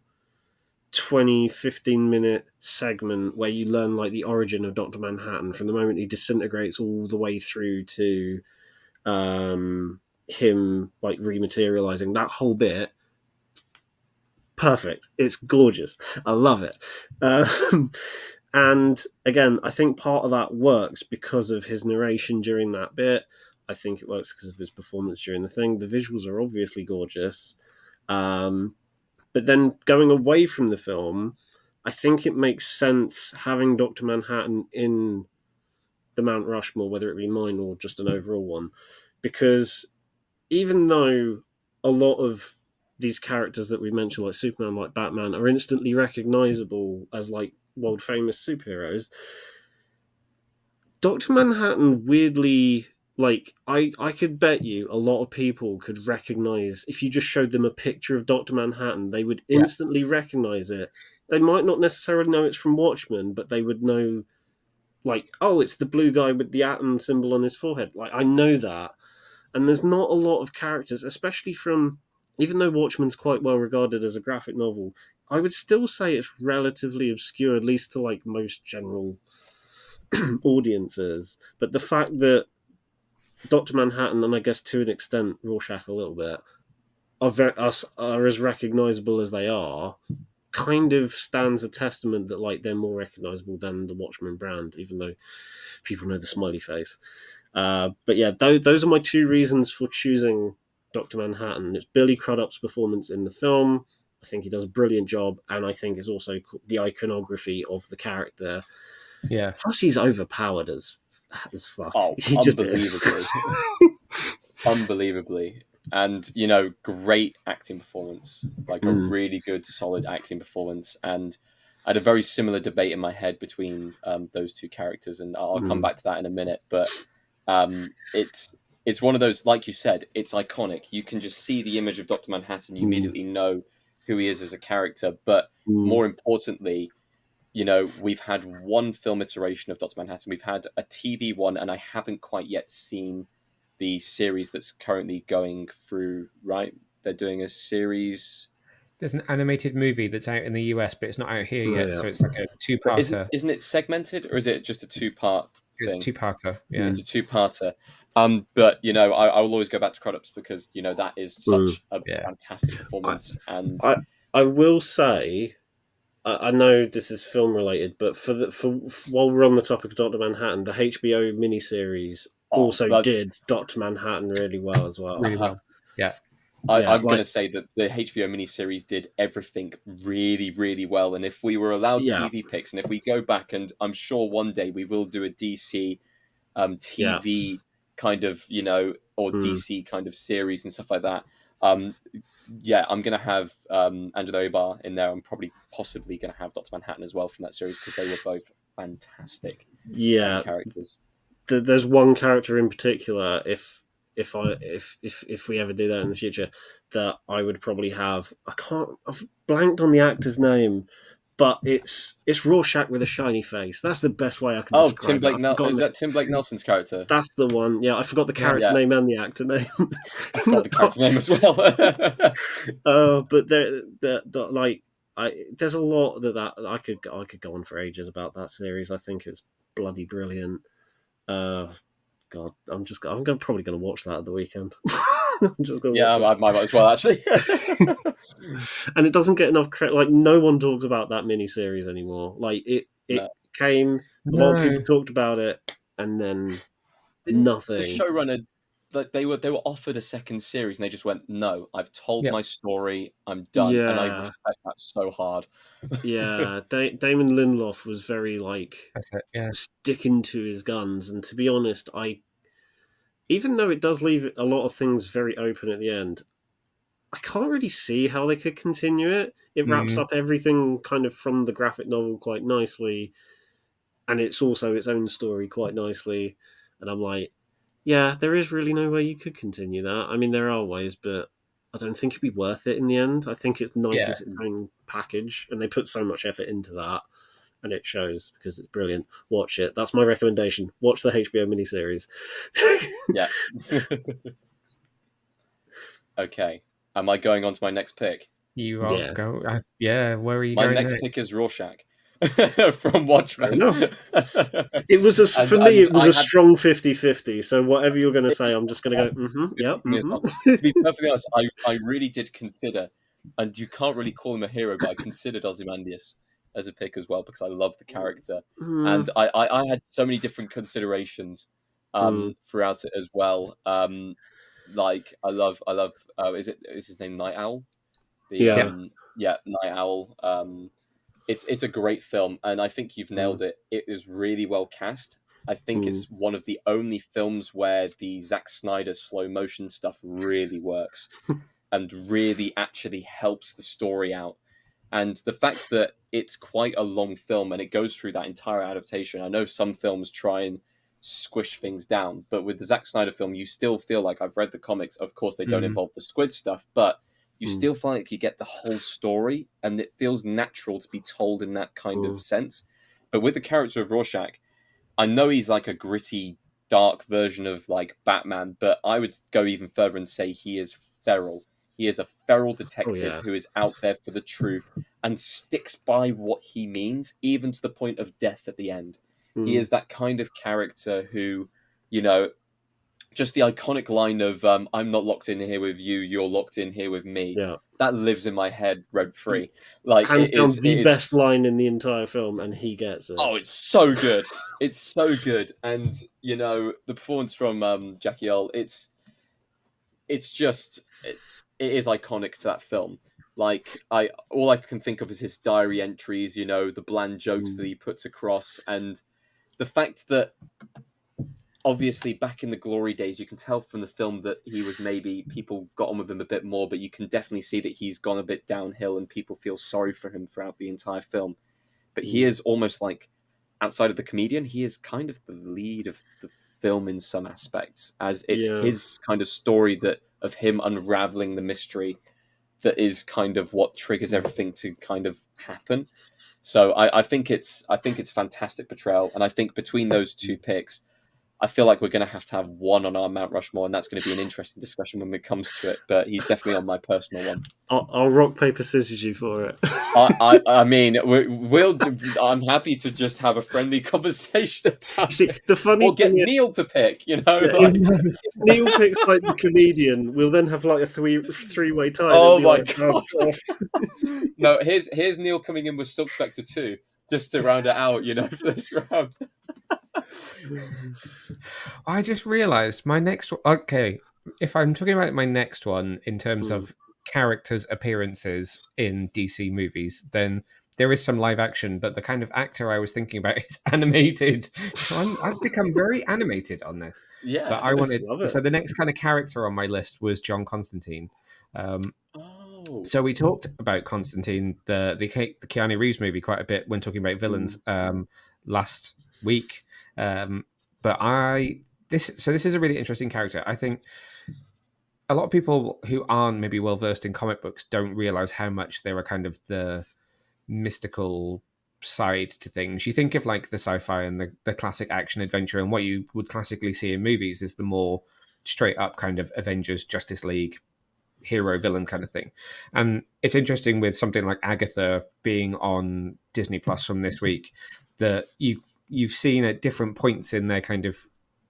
20-15 minute segment where you learn like the origin of Dr. Manhattan from the moment he disintegrates all the way through to him like rematerializing. That whole bit, perfect. It's gorgeous. I love it. And again, I think part of that works because of his narration during that bit. I think it works because of his performance during the thing. The visuals are obviously gorgeous. But then going away from the film, I think it makes sense having Dr. Manhattan in the Mount Rushmore, whether it be mine or just an overall one. Because even though a lot of these characters that we mentioned, like Superman, like Batman, are instantly recognizable as like world famous superheroes, Dr. Manhattan weirdly, like I could bet you a lot of people could recognize if you just showed them a picture of Dr. Manhattan, they would Yeah. instantly recognize it. They might not necessarily know it's from Watchmen, but they would know, like, oh, it's the blue guy with the atom symbol on his forehead. Like, I know that. And there's not a lot of characters, especially from, even though Watchmen's quite well regarded as a graphic novel, I would still say it's relatively obscure, at least to like most general audiences. But the fact that Dr. Manhattan, and I guess to an extent Rorschach a little bit, are as recognizable as they are, kind of stands a testament that like they're more recognizable than the Watchmen brand, even though people know the smiley face. But yeah, those are my two reasons for choosing Dr. Manhattan. It's Billy Crudup's performance in the film. I think he does a brilliant job, and I think it's also the iconography of the character. Yeah. Plus, he's overpowered as fuck. Oh, He just unbelievably. is. Unbelievably. And, great acting performance. Like a really good, solid acting performance. And I had a very similar debate in my head between those two characters, and I'll come back to that in a minute. But it's one of those, like you said, it's iconic. You can just see the image of Dr. Manhattan. You immediately know who he is as a character. But more importantly, we've had one film iteration of Dr. Manhattan. We've had a TV one, and I haven't quite yet seen the series that's currently going through, right? They're doing a series. There's an animated movie that's out in the US, but it's not out here yet. Yeah. So it's like a But two-parter. isn't it segmented, or is it just a two-part It's thing? two-parter. Yeah. It's a two-parter. But I will always go back to Crudups because that is such a fantastic performance. And I will say, I know this is film related, but while we're on the topic of Doctor Manhattan, the HBO miniseries Oh, also but did Doctor Manhattan really well as well. Really well. Yeah. Yeah, I'm going like to say that the HBO miniseries did everything really, really well. And if we were allowed yeah, TV picks, and if we go back, and I'm sure one day we will do a DC yeah, TV kind of, or mm, DC kind of series and stuff like that. Um, yeah, I'm going to have Angela Obar in there. I'm probably possibly going to have Dr. Manhattan as well from that series because they were both fantastic yeah. characters. There's one character in particular. If we ever do that in the future, that I would probably have. I've blanked on the actor's name, but it's Rorschach with a shiny face. That's the best way I can Oh, Tim describe it. Blake. I've forgotten Is it. that Tim Blake Nelson's character? That's the one. Yeah, I forgot the Yeah. character Yeah, name and the actor name. I forgot the character name as well. But like there's a lot that I could go on for ages about that series. I think it's bloody brilliant. Uh, God, probably gonna watch that at the weekend. I'm just gonna Yeah, watch I might as well actually. it. And it doesn't get enough credit. Like no one talks about that miniseries anymore. Like it No. came. A lot of people No. talked about it, and then Didn't the nothing. showrunner like they were offered a second series and they just went, no, I've told Yeah. my story, I'm done, and I Yeah, respect that so hard. yeah. Damon Lindelof was very like That's it. Yeah. sticking to his guns, and to be honest, even though it does leave a lot of things very open at the end, I can't really see how they could continue it. It wraps Mm. up everything kind of from the graphic novel quite nicely, and it's also its own story quite nicely. And I'm like, yeah, there is really no way you could continue that. I mean, there are ways, but I don't think it'd be worth it in the end. I think it's nice Yeah. as its own package, and they put so much effort into that, and it shows because it's brilliant. Watch it. That's my recommendation. Watch the HBO miniseries. Yeah. Okay. Am I going on to my next pick? You are Yeah, yeah. Where are you My going next next? pick is Rorschach from fair Watchmen. enough. It was for me. And It was I a had strong 50-50. So whatever you're going to it, say, I'm just going to go. it Yep. for me as well. To be perfectly honest, I really did consider, and you can't really call him a hero, but I considered Ozymandias as a pick as well because I love the character, and Mm, I had so many different considerations mm, throughout it as well. Like I love is his name Night Owl? The yeah. Yeah. yeah, Night Owl. It's a great film, and I think you've Mm, nailed it. It is really well cast. I think mm, it's one of the only films where the Zack Snyder slow motion stuff really works and really actually helps the story out. And the fact that it's quite a long film and it goes through that entire adaptation. I know some films try and squish things down, but with the Zack Snyder film, you still feel like I've read the comics. Of course, they don't Mm. involve the squid stuff, but you mm, still feel like you get the whole story and it feels natural to be told in that kind of mm, sense. But with the character of Rorschach, I know he's like a gritty, dark version of like Batman, but I would go even further and say he is feral. He is a feral oh detective yeah. who is out there for the truth and sticks by what he means, even to the point of death at the end. He Mm, is that kind of character who, you know, just the iconic line of "I'm not locked in here with you, you're locked in here with me." yeah. That lives in my head rent free. Like Hands it down, is, the it best is. line in the entire film, and he gets it. Oh, it's so good. It's so good, and the performance from Jackie Earl. It's just it is iconic to that film. Like all I can think of is his diary entries. The bland jokes that Mm, he puts across, and the fact that obviously back in the glory days, you can tell from the film that he was maybe people got on with him a bit more, but you can definitely see that he's gone a bit downhill, and people feel sorry for him throughout the entire film. But he mm, is almost like outside of the comedian, he is kind of the lead of the film in some aspects, as it's yeah. his kind of story that of him unraveling the mystery that is kind of what triggers everything to kind of happen. So I think it's a fantastic portrayal, and I think between those two picks, I feel like we're going to have one on our Mount Rushmore, and that's going to be an interesting discussion when it comes to it. But he's definitely on my personal one. I'll rock paper scissors you for it. I mean, I'm happy to just have a friendly conversation about See, it, the funny or get thing is, Neil to pick. yeah, Like, if Neil picks like the comedian, we'll then have like a three-way tie. And oh it'll be my like, oh, god! No, here's Neil coming in with Silk Spectre 2, just to round it out. For this round. I just realised my next one. Okay, if I'm talking about my next one in terms of characters' appearances in DC movies, then there is some live action, but the kind of actor I was thinking about is animated. So I've become very animated on this. But Yeah. I wanted. Love it. So the next kind of character on my list was John Constantine. Oh. So we talked about Constantine, the Keanu Reeves movie, quite a bit when talking about villains last week. But this is a really interesting character. I think a lot of people who aren't maybe well versed in comic books don't realize how much they are kind of the mystical side to things. You think of like the sci-fi and the classic action adventure, and what you would classically see in movies is the more straight up kind of Avengers, Justice League, hero villain kind of thing. And it's interesting with something like Agatha being on Disney Plus from this week that you've seen at different points in their kind of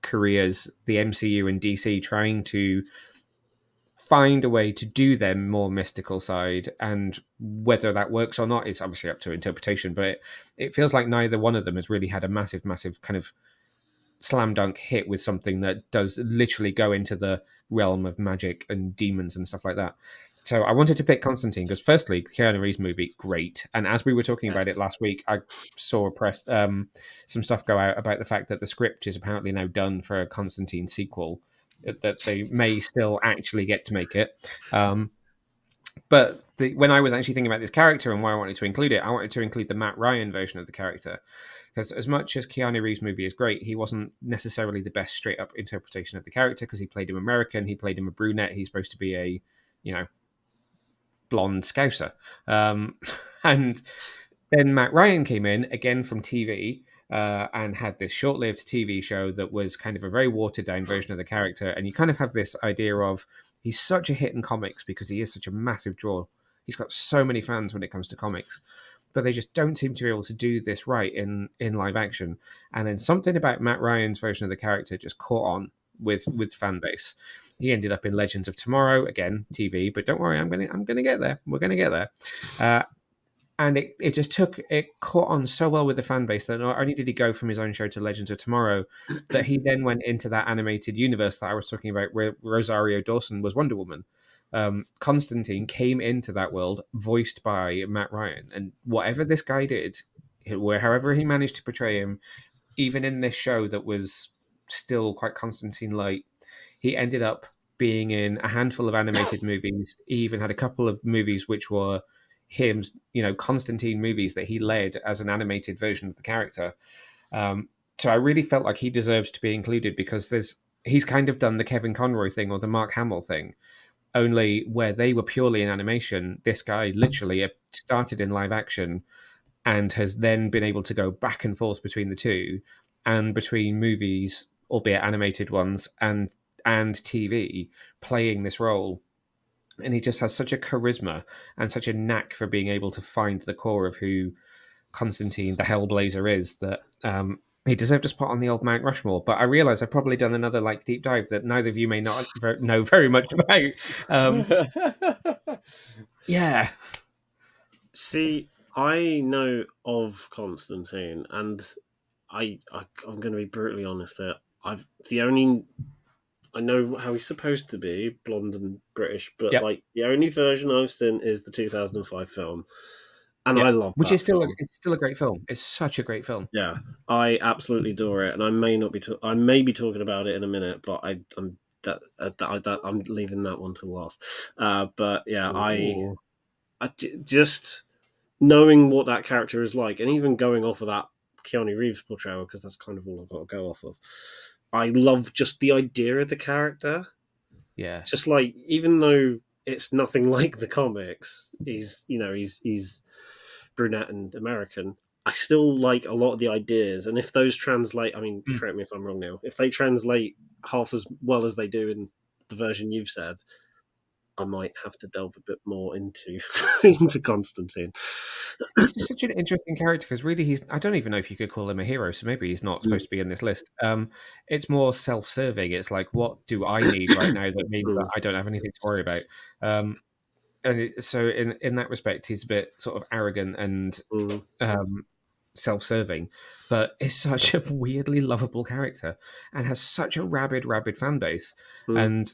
careers the MCU and DC trying to find a way to do their more mystical side, and whether that works or not is obviously up to interpretation, but it feels like neither one of them has really had a massive kind of slam dunk hit with something that does literally go into the realm of magic and demons and stuff like that. So I wanted to pick Constantine because, firstly, Keanu Reeves movie, great. And as we were talking about it last week, I saw some stuff go out about the fact that the script is apparently now done for a Constantine sequel, that they may still actually get to make it. But when I was actually thinking about this character and why I wanted to include it, I wanted to include the Matt Ryan version of the character. Because as much as Keanu Reeves' movie is great, he wasn't necessarily the best straight up interpretation of the character because he played him American, he played him a brunette, he's supposed to be a, blonde scouser. And then Matt Ryan came in, again from TV, and had this short lived TV show that was kind of a very watered down version of the character. And you kind of have this idea of he's such a hit in comics because he is such a massive draw. He's got so many fans when it comes to comics, but they just don't seem to be able to do this right in live action. And then something about Matt Ryan's version of the character just caught on with fan base. He ended up in Legends of Tomorrow, again TV, but don't worry, I'm gonna get there. We're gonna get there. And it caught on so well with the fan base that not only did he go from his own show to Legends of Tomorrow, that he then went into that animated universe that I was talking about, where Rosario Dawson was Wonder Woman. Constantine came into that world voiced by Matt Ryan, and whatever this guy did, however he managed to portray him, even in this show that was still quite Constantine light, he ended up being in a handful of animated movies. He even had a couple of movies which were him, Constantine movies that he led as an animated version of the character. So I really felt like he deserves to be included because he's kind of done the Kevin Conroy thing or the Mark Hamill thing, only where they were purely in animation. This guy literally started in live action and has then been able to go back and forth between the two and between movies, albeit animated ones, and TV, playing this role. And he just has such a charisma and such a knack for being able to find the core of who Constantine, the Hellblazer, is, that he deserved a spot on the old Mount Rushmore. But I realise I've probably done another deep dive that neither of you may not know very much about. Yeah. See, I know of Constantine, and I'm going to be brutally honest here. I know how he's supposed to be, blonde and British, but Yep. the only version I've seen is the 2005 film, and Yep. I love which that is still film. it's still a great film. It's such a great film. Yeah, I absolutely adore it, and I may not be I may be talking about it in a minute, but I'm leaving that one to last. But yeah, Ooh. just knowing what that character is like, and even going off of that Keanu Reeves portrayal, because that's kind of all I've got to go off of. I love just the idea of the character. Yeah. Just even though it's nothing like the comics, he's brunette and American. I still like a lot of the ideas, and if those translate, I mean, Mm. correct me if I'm wrong, Neil. If they translate half as well as they do in the version you've said, I might have to delve a bit more into into Constantine. He's just such an interesting character because really I don't even know if you could call him a hero, so maybe he's not supposed to be in this list. It's more self-serving. It's like, what do I need right now that means that Mm, I don't have anything to worry about? So in that respect, he's a bit sort of arrogant and mm, um, self-serving, but is such a weirdly lovable character and has such a rabid fan base. mm, And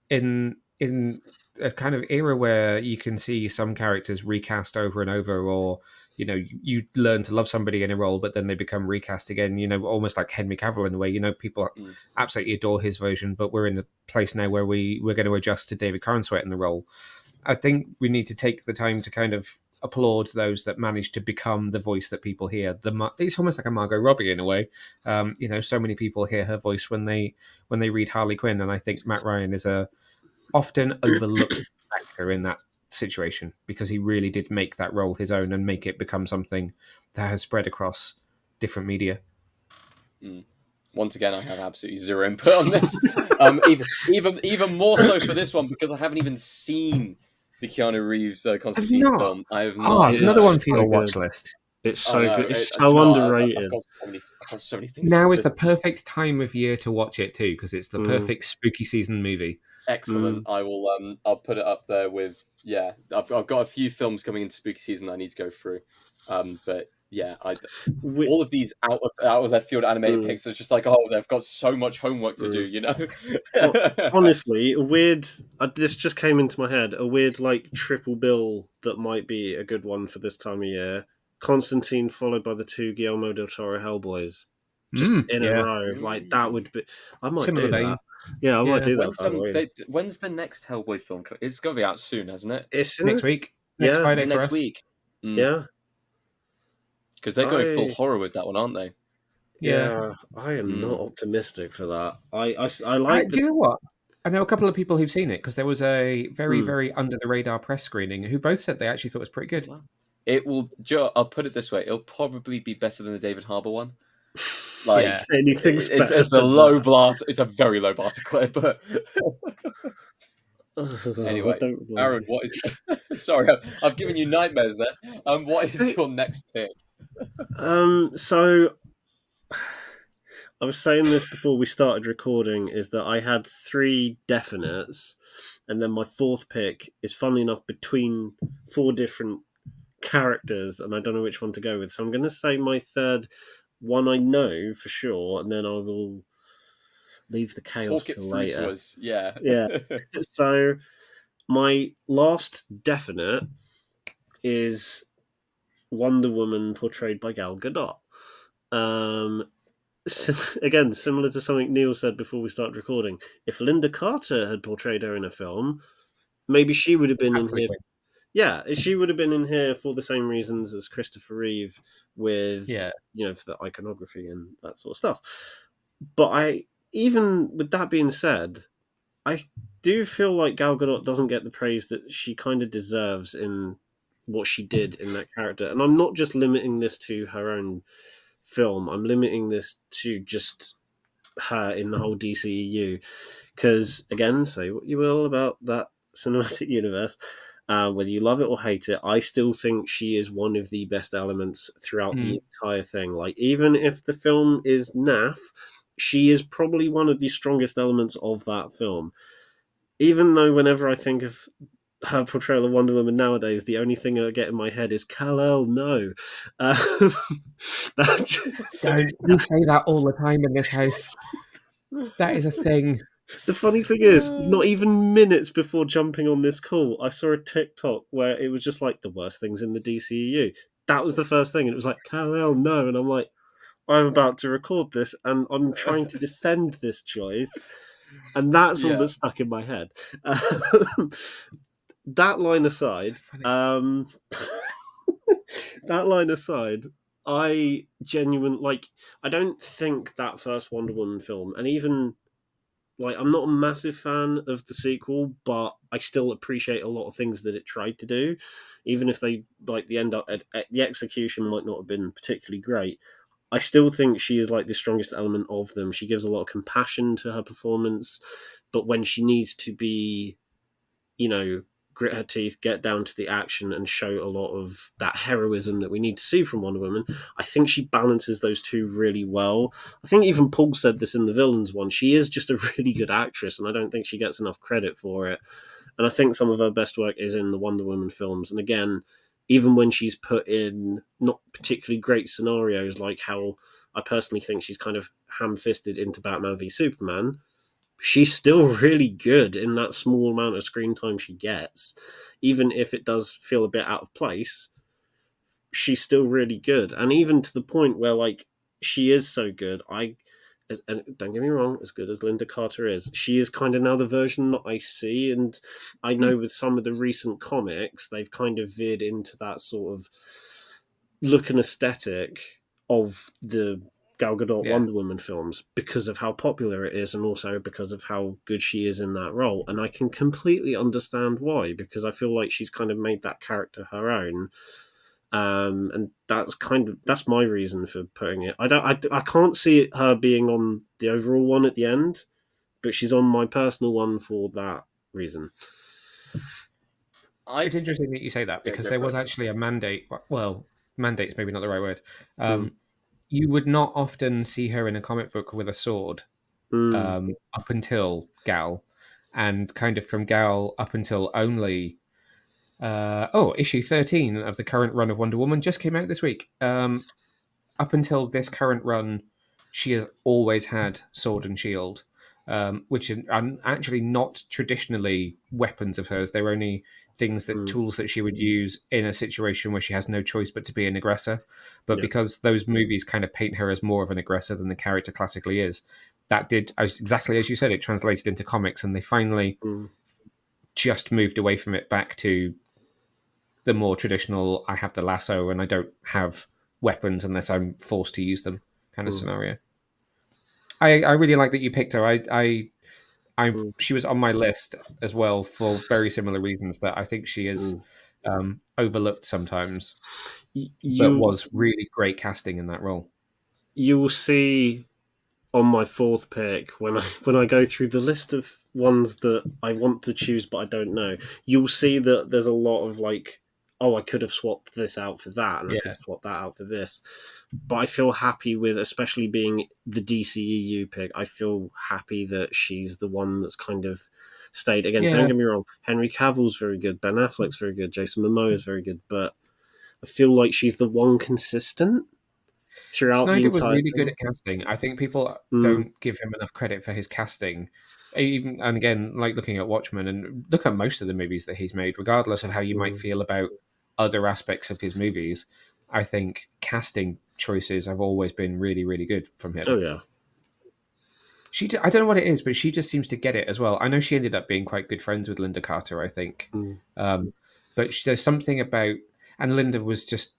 in a kind of era where you can see some characters recast over and over, or you learn to love somebody in a role, but then they become recast again. Almost like Henry Cavill in a way. People Mm. absolutely adore his version, but we're in a place now where we're going to adjust to David Corenswet in the role. I think we need to take the time to kind of applaud those that manage to become the voice that people hear. It's almost like a Margot Robbie in a way. So many people hear her voice when they read Harley Quinn, and I think Matt Ryan is a often overlooked actor in that situation because he really did make that role his own and make it become something that has spread across different media. Mm. Once again, I have absolutely zero input on this. Even more so for this one because I haven't even seen the Keanu Reeves Have Constantine you not? film. I have Oh, not. it's No. another one it's for so your watch good. list. It's Oh so no! good. It's Do you so know what? I've underrated. got so many things Now after is the this. perfect time of year to watch it too, because it's the Mm, perfect spooky season movie. Excellent. mm. I will. I'll put it up there with. Yeah, I've got a few films coming into spooky season that I need to go through. But yeah, We, all of these out of left field animated mm, picks are just like, oh, they've got so much homework to do. mm. You know. Honestly, a weird. This just came into my head. A weird, like, triple bill that might be a good one for this time of year. Constantine, followed by the two Guillermo del Toro Hellboys, just in a Yeah, row. Like that Mm. would be. I might similar do that. vein. Yeah, I might Yeah, do that for Halloween. When's the next Hellboy film? It's gonna be out soon, hasn't it? It's in. next week, next Yeah, Is Friday it for next us. week? yeah. Because they're going full I horror with that one, aren't they? Yeah, Yeah, I am not Mm. optimistic for that. I like do the. you know what? I know a couple of people who've seen it because there was a very, Hmm. very under the radar press screening who both said they actually thought it was pretty good. Well, it will. Joe, I'll put it this way: it'll probably be better than the David Harbour one. Like Yeah, Anything's better it's a than low that. bar. It's a very low bar to clear. But Oh, I anyway, don't blame Aaron, what is? Sorry, I've given you nightmares there. What is you. your next pick? So I was saying this before we started recording is that I had three definites, and then my fourth pick is, funnily enough, between four different characters, and I don't know which one to go with. So I'm going to say my third one I know for sure, and then I will leave the chaos Talk it till through to later. us. Yeah. Yeah. So my last definite is Wonder Woman portrayed by Gal Gadot. Um, Again, similar to something Neil said before we started recording, if Linda Carter had portrayed her in a film, maybe she would have been in here. absolutely. Yeah, she would have been in here for the same reasons as Christopher Reeve, with Yeah, for the iconography and that sort of stuff. But even with that being said, I do feel like Gal Gadot doesn't get the praise that she kind of deserves in what she did in that character. And I'm not just limiting this to her own film. I'm limiting this to just her in the whole DCEU. Because, again, say what you will about that cinematic universe, whether you love it or hate it, I still think she is one of the best elements throughout the entire thing. Like, even if the film is naff, she is probably one of the strongest elements of that film. Even though whenever I think of her portrayal of Wonder Woman nowadays, the only thing I get in my head is Kal-El, no. Um, don't you say that all the time in this house? That is a thing. the funny thing is, not even minutes before jumping on this call, I saw a TikTok where it was just like the worst things in the DCEU. That was the first thing, and it was like, Kal-El, no. And I'm like, I'm about to record this, and I'm trying to defend this choice. And that's all Yeah. that's stuck in my head. That line aside, that line aside, I don't think that first Wonder Woman film, and even like, I'm not a massive fan of the sequel, but I still appreciate a lot of things that it tried to do, even if they like the end up the execution might not have been particularly great. I still think she is like the strongest element of them. She gives a lot of compassion to her performance, but when she needs to be, you know, grit her teeth, get down to the action, and show a lot of that heroism that we need to see from Wonder Woman, I think she balances those two really well. I think even Paul said this in the villains one. She is just a really good actress, and I don't think she gets enough credit for it. And I think some of her best work is in the Wonder Woman films. And again, even when she's put in not particularly great scenarios, like how I personally think she's kind of ham-fisted into Batman v Superman, she's still really good in that small amount of screen time she gets. Even if it does feel a bit out of place, she's still really good. And even to the point where, like, she is so good, and don't get me wrong, as good as Linda Carter is, she is kind of now the version that I see. And I know with some of the recent comics, they've kind of veered into that sort of look and aesthetic of the Gal Gadot Wonder Woman films because of how popular it is, and also because of how good she is in that role. And I can completely understand why, because I feel like she's kind of made that character her own. And that's my reason for putting it. I can't see her being on the overall one at the end, but she's on my personal one for that reason. It's interesting that you say that, because there was actually a mandate. Well, mandate's maybe not the right word. You would not often see her in a comic book with a sword up until Gal, and kind of from Gal up until only issue 13 of the current run of Wonder Woman just came out this week. Up until this current run, she has always had sword and shield, which are actually not traditionally weapons of hers. They're only tools that she would use in a situation where she has no choice but to be an aggressor. But because those movies kind of paint her as more of an aggressor than the character classically is, that did, exactly as you said, it translated into comics, and they finally just moved away from it back to the more traditional, I have the lasso and I don't have weapons unless I'm forced to use them kind of scenario. I really like that you picked her. She was on my list as well for very similar reasons, that I think she is overlooked sometimes, but was really great casting in that role. You will see on my fourth pick, when I go through the list of ones that I want to choose but I don't know, you'll see that there's a lot of like, oh, I could have swapped this out for that, and I could have swapped that out for this. But I feel happy with, especially being the DCEU pick, I feel happy that she's the one that's kind of stayed. Again, don't get me wrong, Henry Cavill's very good, Ben Affleck's very good, Jason Momoa is very good, but I feel like she's the one consistent throughout Snyder the entire was really thing. good at casting. I think people don't give him enough credit for his casting. Even, and again, like looking at Watchmen and look at most of the movies that he's made, regardless of how you might feel about other aspects of his movies, I think casting choices have always been really, really good from him. Oh yeah. I don't know what it is, but she just seems to get it as well. I know she ended up being quite good friends with Linda Carter, I think. But there's something about, and Linda was just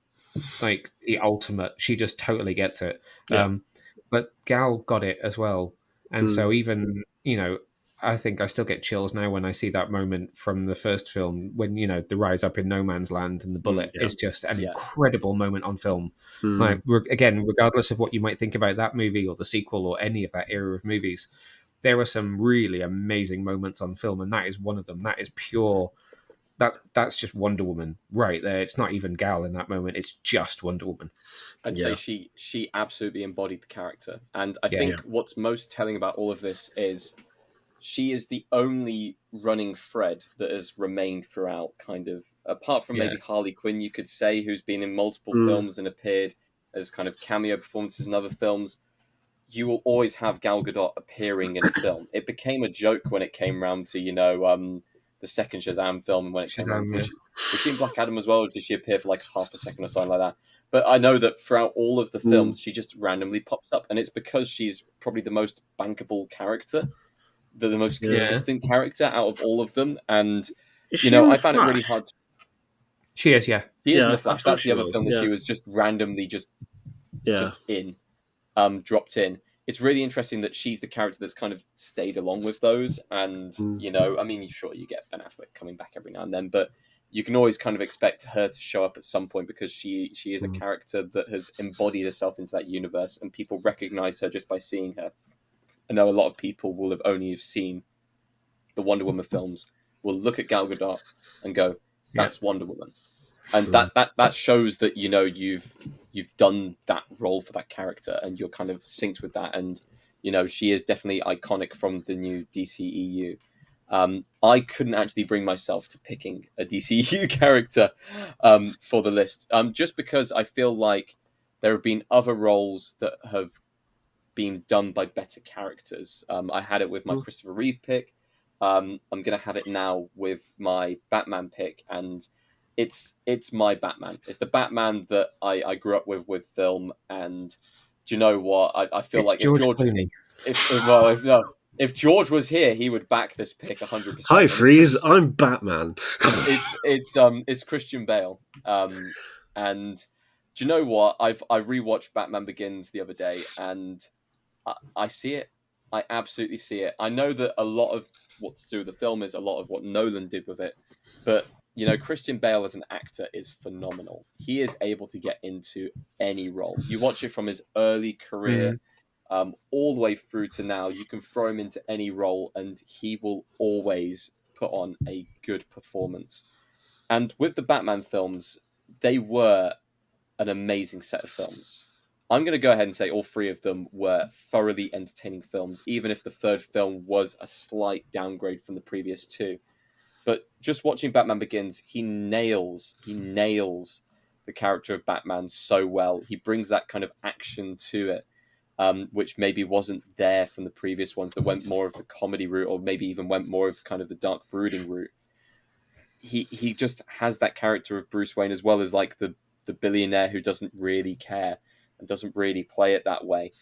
like the ultimate. She just totally gets it. But Gal got it as well. And so even, I think I still get chills now when I see that moment from the first film when, the rise up in no man's land and the bullet is just an incredible moment on film. Like, again, regardless of what you might think about that movie or the sequel or any of that era of movies, there are some really amazing moments on film, and that is one of them. That is pure. That's just Wonder Woman right there. It's not even Gal in that moment. It's just Wonder Woman. I'd say she absolutely embodied the character. And I think what's most telling about all of this is she is the only running thread that has remained throughout, kind of, apart from maybe Harley Quinn, you could say, who's been in multiple films and appeared as kind of cameo performances in other films. You will always have Gal Gadot appearing in a film. It became a joke when it came around to, the second Shazam film, and when it came around. Was she in Black Adam as well, or did she appear for like half a second or something like that? But I know that throughout all of the films, she just randomly pops up, and it's because she's probably the most bankable character, the most consistent character out of all of them. And, I found it really hard. She is, yeah. She is in The Flash. That's the other film that she was just randomly just in, dropped in. it's really interesting that she's the character that's kind of stayed along with those. And, Mm. you know, I mean, sure, you get Ben Affleck coming back every now and then, but you can always kind of expect her to show up at some point because she is a character that has embodied herself into that universe, and people recognize her just by seeing her. I know a lot of people will have only seen the Wonder Woman films, will look at Gal Gadot and go, "That's Wonder Woman," and that shows that, you know, you've done that role for that character and you're kind of synced with that. And, you know, she is definitely iconic from the new DCEU. I couldn't actually bring myself to picking a DCEU character for the list, just because I feel like there have been other roles that have been done by better characters. I had it with my Christopher Reeve pick. I'm going to have it now with my Batman pick, and it's my Batman. It's the Batman that I grew up with film. And do you know what? I feel It's like George Clooney. if George was here, he would back this pick 100%. Hi, Freeze. I'm Batman. It's Christian Bale. And do you know what? I rewatched Batman Begins the other day, and I see it. I absolutely see it. I know that a lot of what's to do with the film is a lot of what Nolan did with it, but, you know, Christian Bale as an actor is phenomenal. He is able to get into any role. You watch it from his early career, all the way through to now. You can throw him into any role, and he will always put on a good performance. And with the Batman films, they were an amazing set of films. I'm going to go ahead and say all three of them were thoroughly entertaining films, even if the third film was a slight downgrade from the previous two. But just watching Batman Begins, he nails the character of Batman so well. He brings that kind of action to it, which maybe wasn't there from the previous ones that went more of the comedy route, or maybe even went more of kind of the dark brooding route. He just has that character of Bruce Wayne, as well as like the billionaire who doesn't really care and doesn't really play it that way.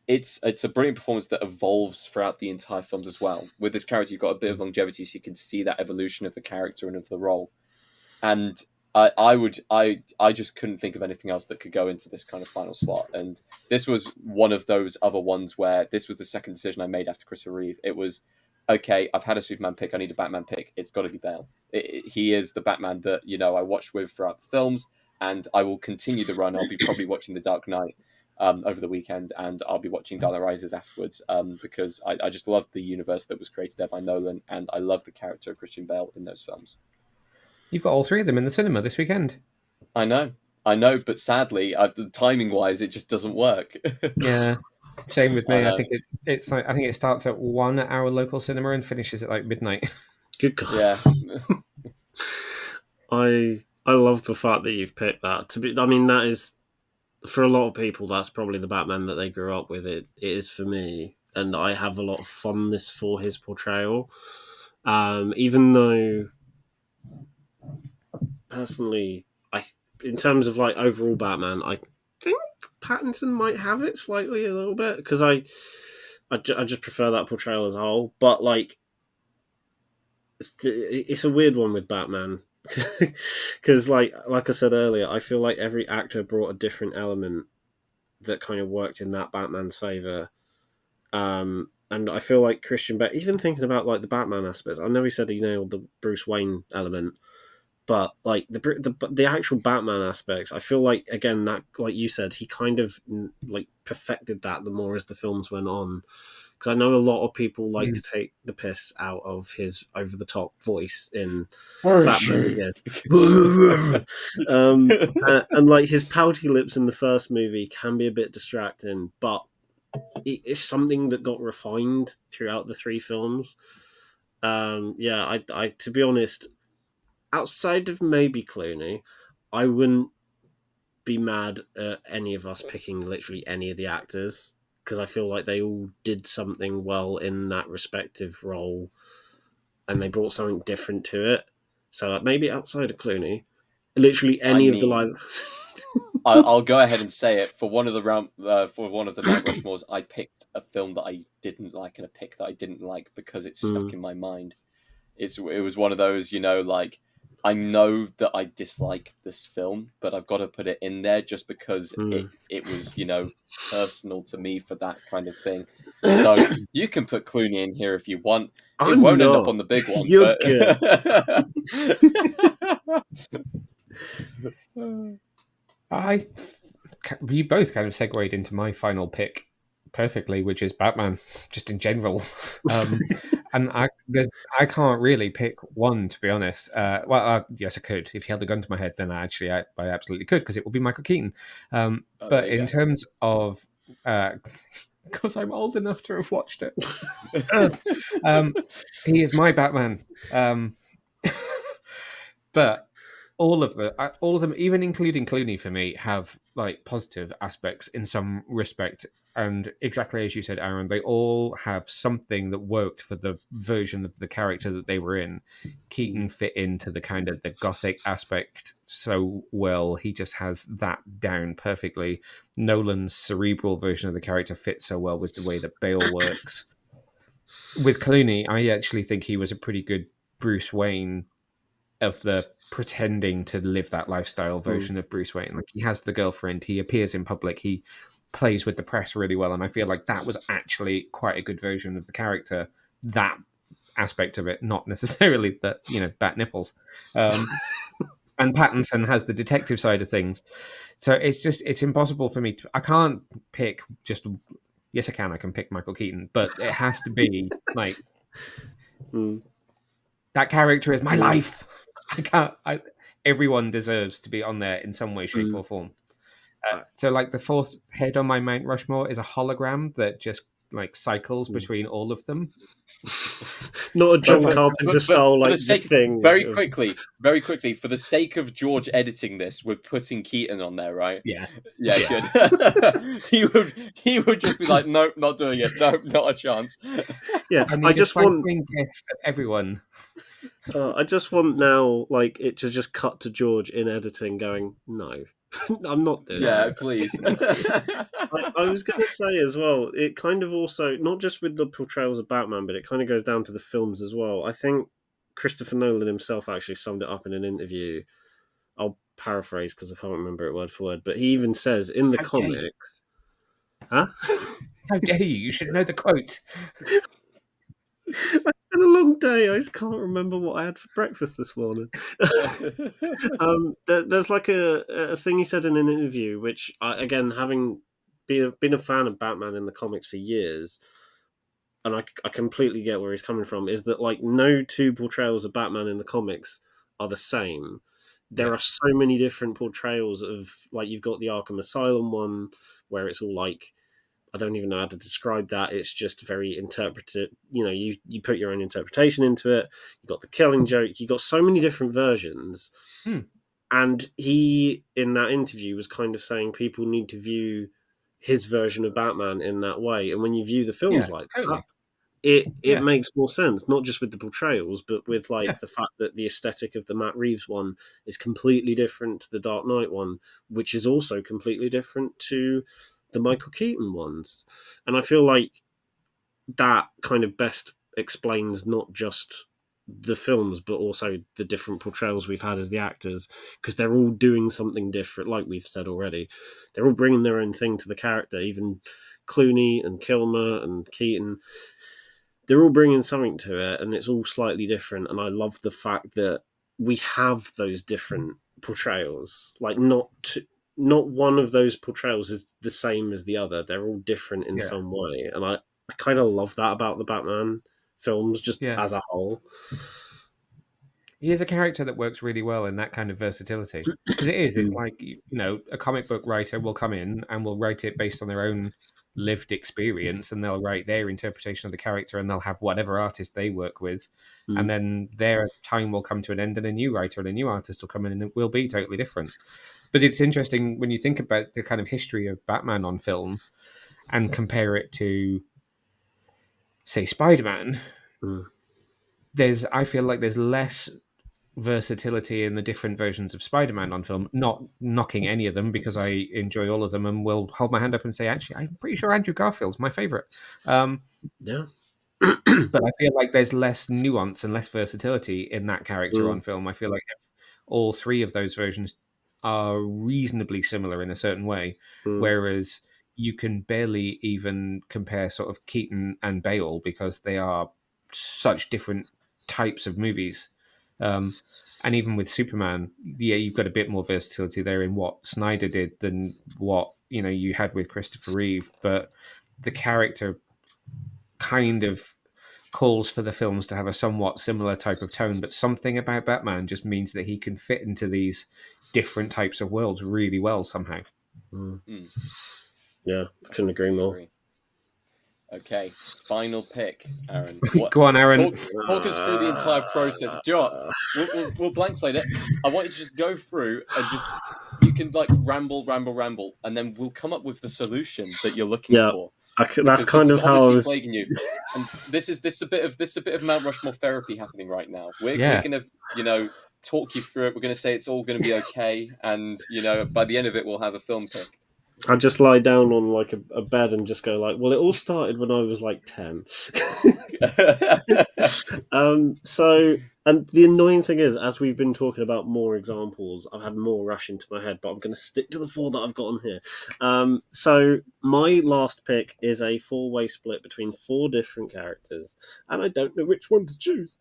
It's a brilliant performance that evolves throughout the entire films as well. With this character, you've got a bit of longevity, so you can see that evolution of the character and of the role. And I just couldn't think of anything else that could go into this kind of final slot. And this was one of those other ones where this was the second decision I made after Christopher Reeve. It was, okay, I've had a Superman pick, I need a Batman pick. It's got to be Bale. He is the Batman that, you know, I watched with throughout the films, and I will continue the run. I'll be probably watching The Dark Knight over the weekend, and I'll be watching Dark Knight Rises afterwards, because I just love the universe that was created there by Nolan, and I love the character of Christian Bale in those films. You've got all three of them in the cinema this weekend. I know, but sadly, the timing-wise, it just doesn't work. Yeah, same with me. I think it's like, I think it starts at 1 at our local cinema and finishes at like midnight. Good God. Yeah. I love the fact that you've picked that. I mean, that is, for a lot of people, that's probably the Batman that they grew up with. It is for me, and I have a lot of fondness for his portrayal. Even though, personally, in terms of like overall Batman, I think Pattinson might have it slightly a little bit, because I just prefer that portrayal as a whole. But like, it's a weird one with Batman. Because like I said earlier, I feel like every actor brought a different element that kind of worked in that Batman's favor. And I feel like Christian Bale, even thinking about like the Batman aspects, I know he said he nailed the Bruce Wayne element, but like the actual Batman aspects, I feel like, again, that, like you said, he kind of like perfected that the more as the films went on. Because I know a lot of people like to take the piss out of his over-the-top voice in Batman again. And like his pouty lips in the first movie can be a bit distracting, but it's something that got refined throughout the three films. I to be honest, outside of maybe Clooney, I wouldn't be mad at any of us picking literally any of the actors, because I feel like they all did something well in that respective role, and they brought something different to it. So maybe outside of Clooney, literally any of the live. I'll go ahead and say it. For one of the Mount Rushmores, I picked a film that I didn't like and a pick that I didn't like because it's stuck in my mind. It was one of those, you know, like I know that I dislike this film, but I've got to put it in there just because it was, personal to me for that kind of thing. So you can put Clooney in here if you want. It I'm won't end up not. on the big one, You're but We both kind of segued into my final pick perfectly, which is Batman, just in general. And I can't really pick one, to be honest. Yes, I could. If you held a gun to my head, then I absolutely could, because it would be Michael Keaton. there But you in go. terms of, because I'm old enough to have watched it, he is my Batman. But all of them, even including Clooney for me, have like positive aspects in some respect. And exactly as you said, Aaron, they all have something that worked for the version of the character that they were in. Keaton fit into the kind of the gothic aspect so well. He just has that down perfectly. Nolan's cerebral version of the character fits so well with the way that Bale works. With Clooney, I actually think he was a pretty good Bruce Wayne of the pretending to live that lifestyle version of Bruce Wayne. Like, he has the girlfriend, he appears in public, he plays with the press really well, and I feel like that was actually quite a good version of the character. That aspect of it, not necessarily the bat nipples. And Pattinson has the detective side of things. So it's impossible for me to. I can't pick just. Yes, I can. I can pick Michael Keaton, but it has to be like that character is my life. I can't. Everyone deserves to be on there in some way, shape, or form. So, like, the fourth head on my Mount Rushmore is a hologram that just like cycles between all of them. Not a John But Carpenter style, for like the sake, the thing. very quickly, for the sake of George editing this, we're putting Keaton on there, right? Yeah. Good. he would just be like, nope, not doing it. Nope, not a chance. Yeah, I just want everyone. I just want now, like, it to just cut to George in editing, going, "No, I'm not doing that." Please. I was going to say as well, it kind of also, not just with the portrayals of Batman, but it kind of goes down to the films as well. I think Christopher Nolan himself actually summed it up in an interview. I'll paraphrase because I can't remember it word for word, but he even says in the comics, huh? How dare you? You should know the quote. It's been a long day. I just can't remember what I had for breakfast this morning. There's like a thing he said in an interview, which again, having been a fan of Batman in the comics for years, and I completely get where he's coming from, is that like no two portrayals of Batman in the comics are the same. There are so many different portrayals of, like, you've got the Arkham Asylum one where it's all like, I don't even know how to describe that. It's just very interpreted. You put your own interpretation into it. You got the Killing Joke. You got so many different versions. And he, in that interview, was kind of saying people need to view his version of Batman in that way. And when you view the films that, it makes more sense, not just with the portrayals, but with like the fact that the aesthetic of the Matt Reeves one is completely different to the Dark Knight one, which is also completely different to the Michael Keaton ones. And I feel like that kind of best explains not just the films, but also the different portrayals we've had as the actors, because they're all doing something different. Like we've said already, they're all bringing their own thing to the character. Even Clooney and Kilmer and Keaton, they're all bringing something to it, and it's all slightly different. And I love the fact that we have those different portrayals. Like, not one of those portrayals is the same as the other. They're all different in some way, and I kind of love that about the Batman films, just as a whole. He is a character that works really well in that kind of versatility, because it's like, a comic book writer will come in and will write it based on their own lived experience, and they'll write their interpretation of the character, and they'll have whatever artist they work with, and then their time will come to an end, and a new writer and a new artist will come in, and it will be totally different. But it's interesting when you think about the kind of history of Batman on film and compare it to, say, Spider-Man. I feel like there's less versatility in the different versions of Spider-Man on film. Not knocking any of them, because I enjoy all of them, and will hold my hand up and say, actually, I'm pretty sure Andrew Garfield's my favorite. But I feel like there's less nuance and less versatility in that character on film. I feel like all three of those versions are reasonably similar in a certain way, whereas you can barely even compare sort of Keaton and Bale because they are such different types of movies. And even with Superman, yeah, you've got a bit more versatility there in what Snyder did than what you had with Christopher Reeve, but the character kind of calls for the films to have a somewhat similar type of tone, but something about Batman just means that he can fit into these different types of worlds really well somehow. Yeah, couldn't agree more. Okay, final pick, Aaron. Go on, Aaron. Talk us through the entire process. Do you know what? We'll blank slate it. I want you to just go through and you can like ramble, and then we'll come up with the solution that you're looking for. That's kind of how I was plaguing you. And this is a bit of Mount Rushmore therapy happening right now. We're gonna talk you through it. We're gonna say it's all gonna be okay, and by the end of it we'll have a film pick. I just lie down on like a bed and just go like, well, it all started when I was like 10. And the annoying thing is, as we've been talking about more examples, I've had more rush into my head, but I'm going to stick to the 4 that I've got on here. So my last pick is a 4-way split between 4 different characters, and I don't know which one to choose.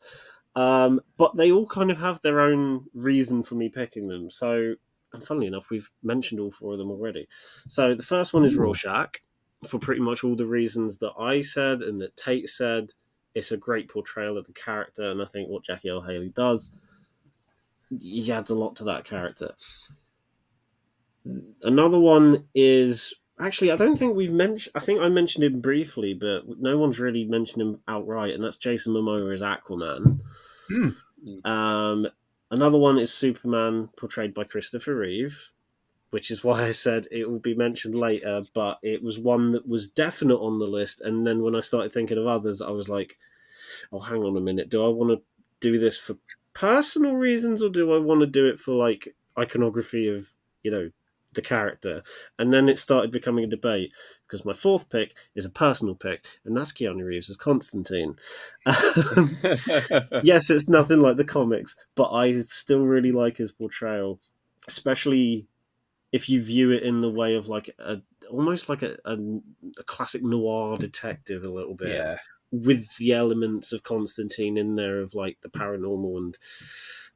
But they all kind of have their own reason for me picking them. So, and funnily enough, we've mentioned all 4 of them already. So the first one is Rorschach, for pretty much all the reasons that I said and that Tayte said. It's a great portrayal of the character, and I think what Jackie L. Haley does, he adds a lot to that character. Another one is... Actually, I don't think we've mentioned... I think I mentioned him briefly, but no one's really mentioned him outright, and that's Jason Momoa as Aquaman. Another one is Superman, portrayed by Christopher Reeve, which is why I said it will be mentioned later, but it was one that was definite on the list, and then when I started thinking of others, I was like, oh, hang on a minute, do I want to do this for personal reasons, or do I want to do it for, like, iconography of, the character? And then it started becoming a debate, because my 4th pick is a personal pick, and that's Keanu Reeves as Constantine. Yes, it's nothing like the comics, but I still really like his portrayal, especially if you view it in the way of like almost like a classic noir detective a little bit, with the elements of Constantine in there of like the paranormal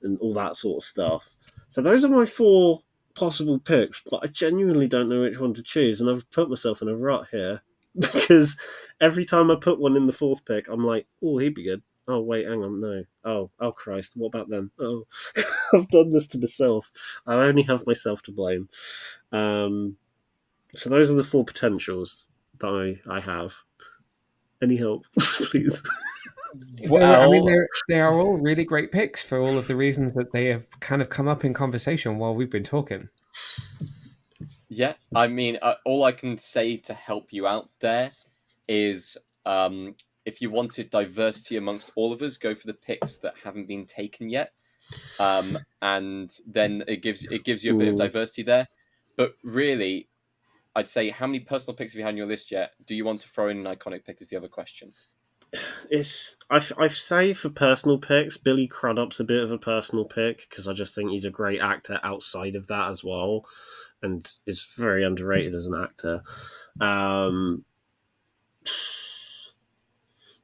and all that sort of stuff. So those are my 4 possible picks, but I genuinely don't know which one to choose, and I've put myself in a rut here because every time I put one in the 4th pick, I'm like, oh, he'd be good. Oh, wait, hang on, no. Oh, Christ, what about them? Oh, I've done this to myself. I only have myself to blame. So those are the 4 potentials that I have. Any help, please? Well, I mean, they are all really great picks for all of the reasons that they have kind of come up in conversation while we've been talking. Yeah, I mean, all I can say to help you out there is if you wanted diversity amongst all of us, go for the picks that haven't been taken yet, and then it gives you a bit of diversity there. But really, I'd say, how many personal picks have you had on your list yet? Do you want to throw in an iconic pick? Is the other question. I say for personal picks, Billy Crudup's a bit of a personal pick because I just think he's a great actor outside of that as well, and is very underrated as an actor.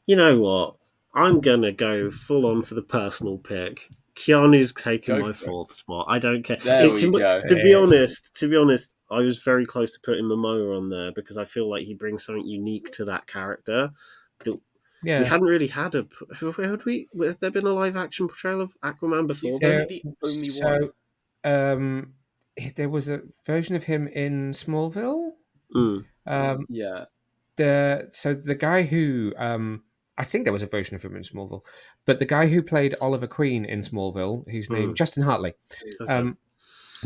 You know what? I'm gonna go full on for the personal pick. Keanu's taking my 4th spot. I don't care. To be honest, I was very close to putting Momoa on there because I feel like he brings something unique to that character. We hadn't really had a... Has there been a live-action portrayal of Aquaman before? The only one. There was a version of him in Smallville. Yeah. The guy who... I think there was a version of him in Smallville, but the guy who played Oliver Queen in Smallville, whose name... Justin Hartley. Okay.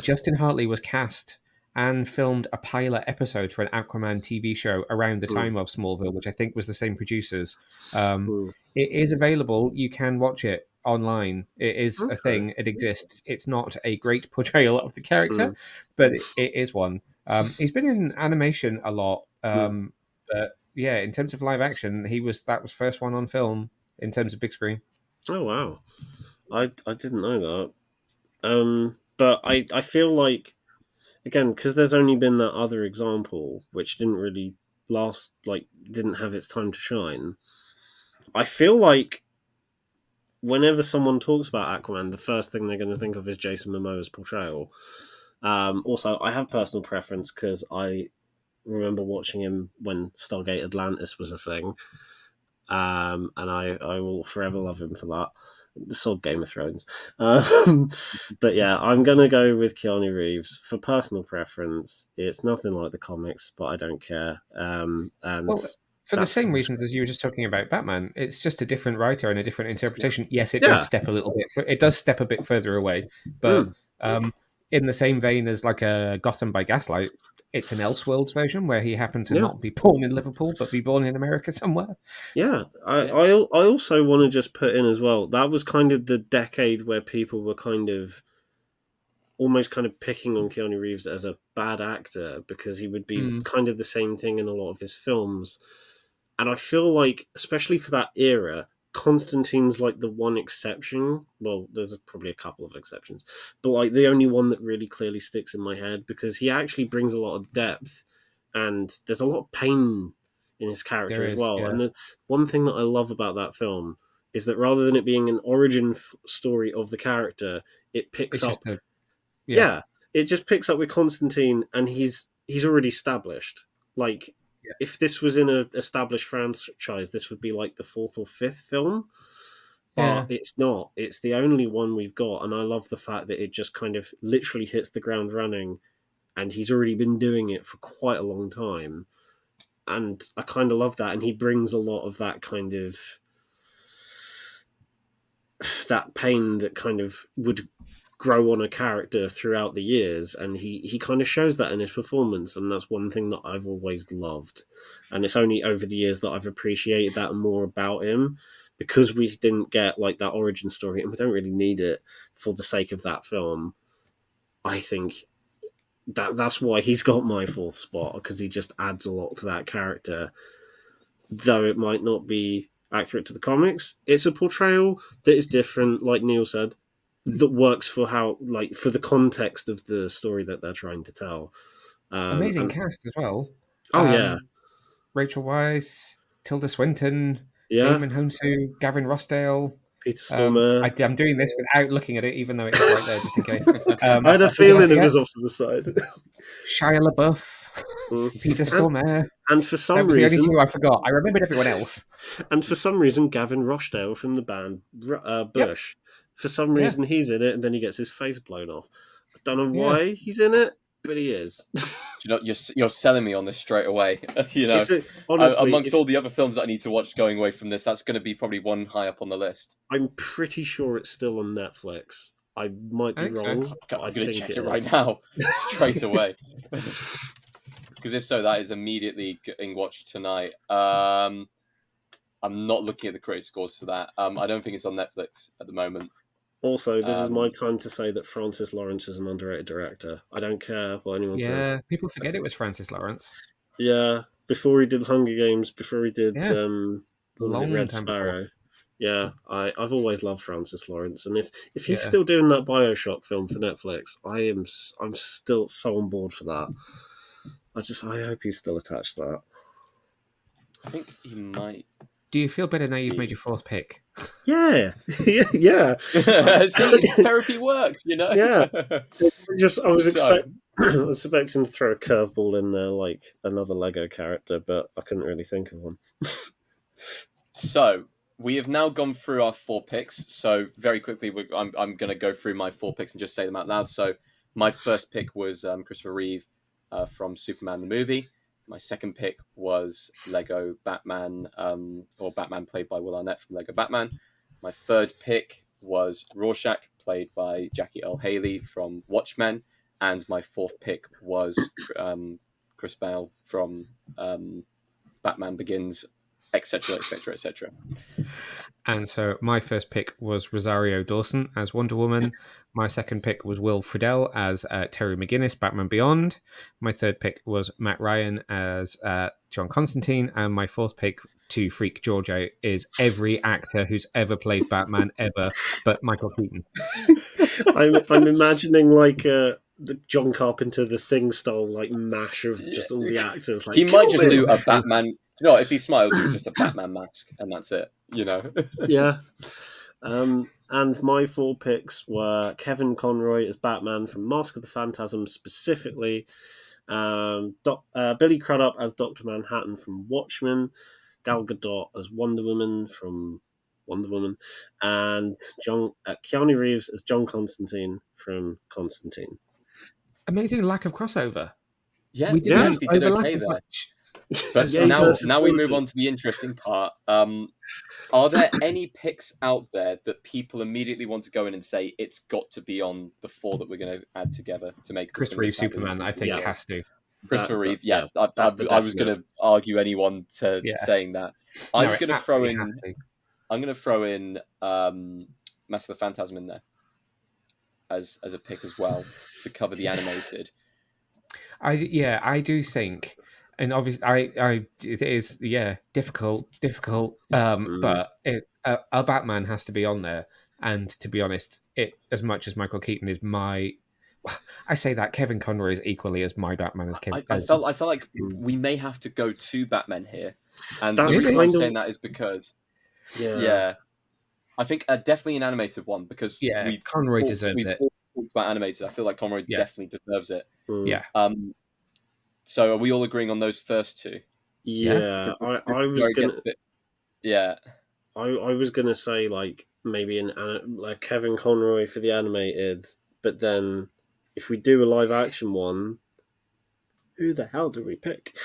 Justin Hartley was cast and filmed a pilot episode for an Aquaman TV show around the time of Smallville, which I think was the same producers. It is available. You can watch it online. It is a thing. It exists. It's not a great portrayal of the character, but it is one. He's been in animation a lot, but yeah, in terms of live action, that was first one on film in terms of big screen. Oh wow, I didn't know that. But I feel like, again, because there's only been that other example which didn't really last, like didn't have its time to shine. I feel like whenever someone talks about Aquaman, the first thing they're going to think of is Jason Momoa's portrayal. Also, I have personal preference because I remember watching him when Stargate Atlantis was a thing, and I will forever love him for that. The sod Game of Thrones. But yeah, I'm going to go with Keanu Reeves. For personal preference, it's nothing like the comics, but I don't care. And Well, for the that's same reasons as you were just talking about Batman, it's just a different writer and a different interpretation. Yes, it does yeah. step a little bit. It does step a bit further away, but Mm, in the same vein as like a Gotham by Gaslight, it's an Elseworlds version where he happened to yeah. not be born in Liverpool but be born in America somewhere. Yeah, Yeah. I also want to just put in as well. That was kind of the decade where people were kind of almost kind of picking on Keanu Reeves as a bad actor because he would be Mm, kind of the same thing in a lot of his films. And I feel like, especially for that era, Constantine's like the one exception. Well, there's probably a couple of exceptions, but like the only one that really clearly sticks in my head because he actually brings a lot of depth and there's a lot of pain in his character there as is, well. yeah. And the one thing that I love about that film is that rather than it being an origin story of the character, it picks It's just up, a yeah, yeah, it just picks up with Constantine, and he's already established. Like, yeah, if this was in an established franchise, this would be like the fourth or fifth film, but yeah. it's not. It's the only one we've got, and I love the fact that it just kind of literally hits the ground running, and he's already been doing it for quite a long time, and I kind of love that, and he brings a lot of that kind of that pain that kind of would grow on a character throughout the years, and he kind of shows that in his performance, and that's one thing that I've always loved. And it's only over the years that I've appreciated that more about him because we didn't get like that origin story, and we don't really need it for the sake of that film. I think that's why he's got my fourth spot because he just adds a lot to that character, though it might not be accurate to the comics. It's a portrayal that is different, like Neil said, that works for how, like, for the context of the story that they're trying to tell. Amazing And cast as well. oh yeah, Rachel Weisz, Tilda Swinton, yeah, Damon Hounsou, Gavin Rossdale. Peter Stormare. I'm doing this without looking at it, even though it is right there, just in case. I had a Who did I feeling it forget? was off to the side. Shia LaBeouf, Mm. Peter and Stormare. and for That some was the only reason, two I forgot. I remembered everyone else. Gavin Rochdale from the band Yep. Bush, for some Yeah. reason he's in it, and then he gets his face blown off. I don't know Yeah. why he's in it, but he is. You know, you're selling me on this straight away. You know, Honestly, amongst all the other films that I need to watch going away from this, that's going to be probably one high up on the list. I'm pretty sure it's still on Netflix. I might I be think so. wrong. But I'm I going to think check it it right is. now, straight away. Because if so, that is immediately getting watched tonight. I'm not looking at the critic scores for that. I don't think it's on Netflix at the moment. Also, this is my Um, time to say that Francis Lawrence is an underrated director. I don't care what anyone says. Yeah. People forget it was Francis Lawrence. Yeah, before he did Hunger Games, before he did Yeah. what was it, Long Red time before. Sparrow. Yeah, I've always loved Francis Lawrence, and if he's Yeah. still doing that Bioshock film for Netflix, I'm still so on board for that. I hope he's still attached to that. I think he might. Do you feel better now you've made your fourth pick? Yeah, yeah. See, it's therapy works, you know. Yeah. I was So, I was expecting to throw a curveball in there, like another Lego character, but I couldn't really think of one. So we have now gone through our four picks. So very quickly, I'm going to go through my four picks and just say them out loud. So my first pick was Christopher Reeve from Superman the movie. My second pick was Lego Batman, or Batman played by Will Arnett from Lego Batman. My third pick was Rorschach, played by Jackie Earle Haley from Watchmen. And my fourth pick was Chris Bale from Batman Begins, etc., etc., etc. And so my first pick was Rosario Dawson as Wonder Woman. My second pick was Will Friedle as Terry McGinnis, Batman Beyond. My third pick was Matt Ryan as John Constantine. And my fourth pick, to freak Giorgio, is every actor who's ever played Batman ever, but Michael Keaton. I'm imagining like the John Carpenter The Thing style like mash of just all the actors. Like He might just Kilman! do a Batman. You know, if he smiled, do just a Batman mask, and that's it. You know. Yeah. And my 4 picks were Kevin Conroy as Batman from Mask of the Phantasm specifically, Billy Crudup as Dr. Manhattan from Watchmen, Gal Gadot as Wonder Woman from Wonder Woman, and Keanu Reeves as John Constantine from Constantine. Amazing lack of crossover. Yeah, we didn't actually did overlap okay as there. much. But Yay now we versatility. move on to the interesting part. Are there any picks out there that people immediately want to go in and say it's got to be on the 4 that we're going to add together to make this Chris Reeve Superman, I think, Yeah. has to. Christopher Reeve, that's the I was definite. going to argue anyone to Yeah. saying that. No, I'm it going to throw absolutely in. has to. I'm going to throw in Mask of the Phantasm in there as a pick as well to cover the animated. I do think, and obviously, it is difficult, but a Batman has to be on there. And to be honest, as much as Michael Keaton is I say that Kevin Conroy is equally as my Batman as Kevin. I felt like we may have to go 2 Batmen here, and That's the reason I'm kind of- saying that is because Yeah. I think definitely an animated one because Conroy deserves we've it. all talked about animated. I feel like Conroy definitely deserves it. Yeah. So are we all agreeing on those first 2? Yeah, I was gonna. I was gonna say like maybe like Kevin Conroy for the animated, but then if we do a live action one, who the hell do we pick?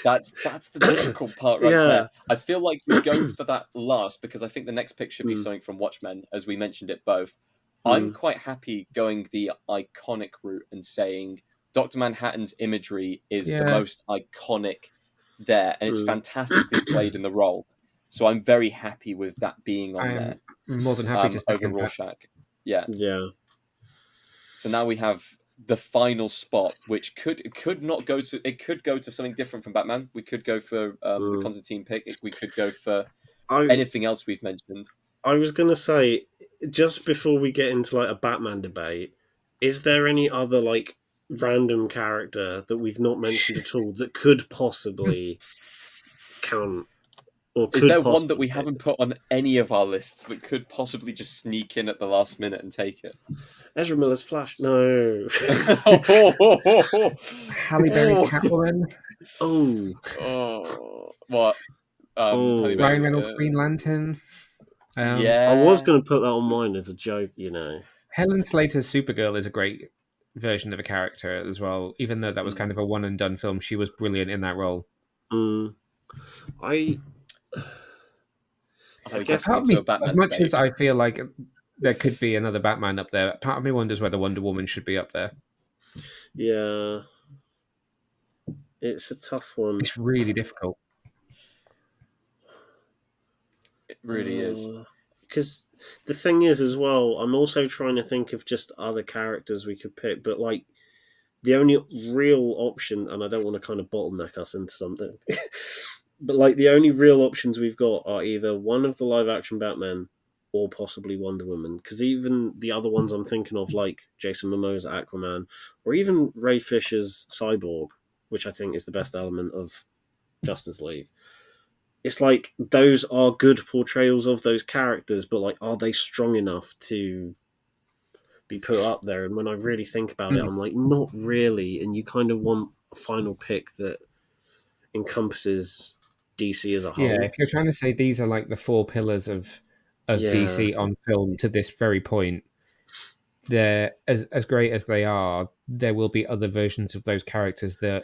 That's the difficult part right Yeah. there. I feel like we go for that last because I think the next pick should be something from Watchmen, as we mentioned it both. I'm quite happy going the iconic route and saying Dr. Manhattan's imagery is the most iconic there, and it's fantastically played in the role. So I'm very happy with that being on there. More than happy to over second that. Rorschach. Yeah. Yeah. So now we have the final spot, which could not go to. It could go to something different from Batman. We could go for the Constantine pick. We could go for anything else we've mentioned. I was gonna say, just before we get into like a Batman debate, is there any other like random character that we've not mentioned at all that could possibly count? Or is there one that we haven't put on any of our lists that could possibly just sneak in at the last minute and take it? Ezra Miller's Flash? No. Halle Berry's Catwoman? What? Ryan Reynolds' Green Lantern? I was going to put that on mine as a joke, you know. Helen Slater's Supergirl is a great version of a character as well. Even though that was kind of a one and done film, she was brilliant in that role. I guess as much as I feel like there could be another Batman up there, part of me wonders whether Wonder Woman should be up there. Yeah. It's a tough one. It's really difficult. It really is. Because the thing is, as well, I'm also trying to think of just other characters we could pick, but like the only real option, and I don't want to kind of bottleneck us into something, but like the only real options we've got are either one of the live action Batman or possibly Wonder Woman. Because even the other ones I'm thinking of, like Jason Momoa's Aquaman, or even Ray Fisher's Cyborg, which I think is the best element of Justice League. It's like those are good portrayals of those characters, but like, are they strong enough to be put up there? And when I really think about it, I'm like, not really. And you kind of want a final pick that encompasses DC as a whole. Yeah, if you're trying to say these are like the 4 pillars of DC on film to this very point, they're as great as they are, there will be other versions of those characters that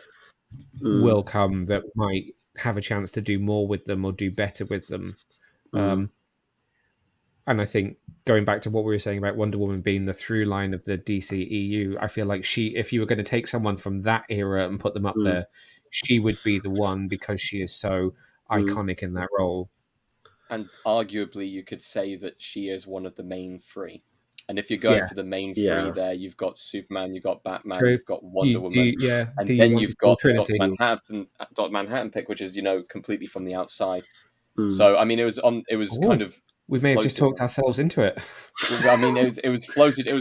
will come that might have a chance to do more with them or do better with them. And I think going back to what we were saying about Wonder Woman being the through line of the DC EU, I feel like if you were going to take someone from that era and put them up there, she would be the one because she is so iconic in that role. And arguably, you could say that she is one of the main three. And if you're going for the main three, there you've got Superman, you've got Batman, True. you've got Wonder Woman, and Do you then want you've the got the Doctor Trinity? Manhattan pick, which is completely from the outside. Mm. So I mean, it was kind of. We may have just talked ourselves into it. I mean, it was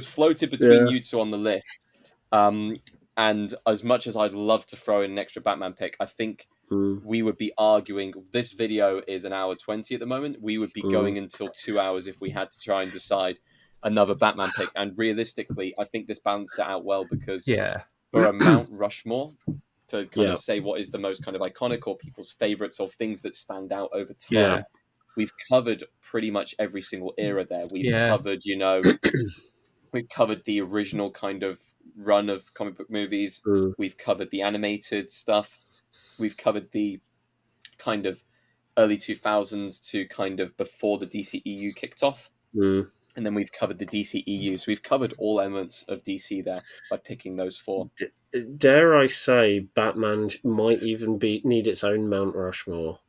floated between you two on the list. And as much as I'd love to throw in an extra Batman pick, I think we would be arguing. This video is an hour 20 at the moment. We would be going until 2 hours if we had to try and decide another Batman pick. And realistically, I think this balances it out well because for a Mount Rushmore to kind of say what is the most kind of iconic or people's favorites or things that stand out over time. We've covered pretty much every single era there. We've covered, we've covered the original kind of run of comic book movies. We've covered the animated stuff. We've covered the kind of early 2000s to kind of before the DCEU kicked off. And then we've covered the DCEU. So we've covered all elements of DC there by picking those four. Dare I say Batman might even need its own Mount Rushmore?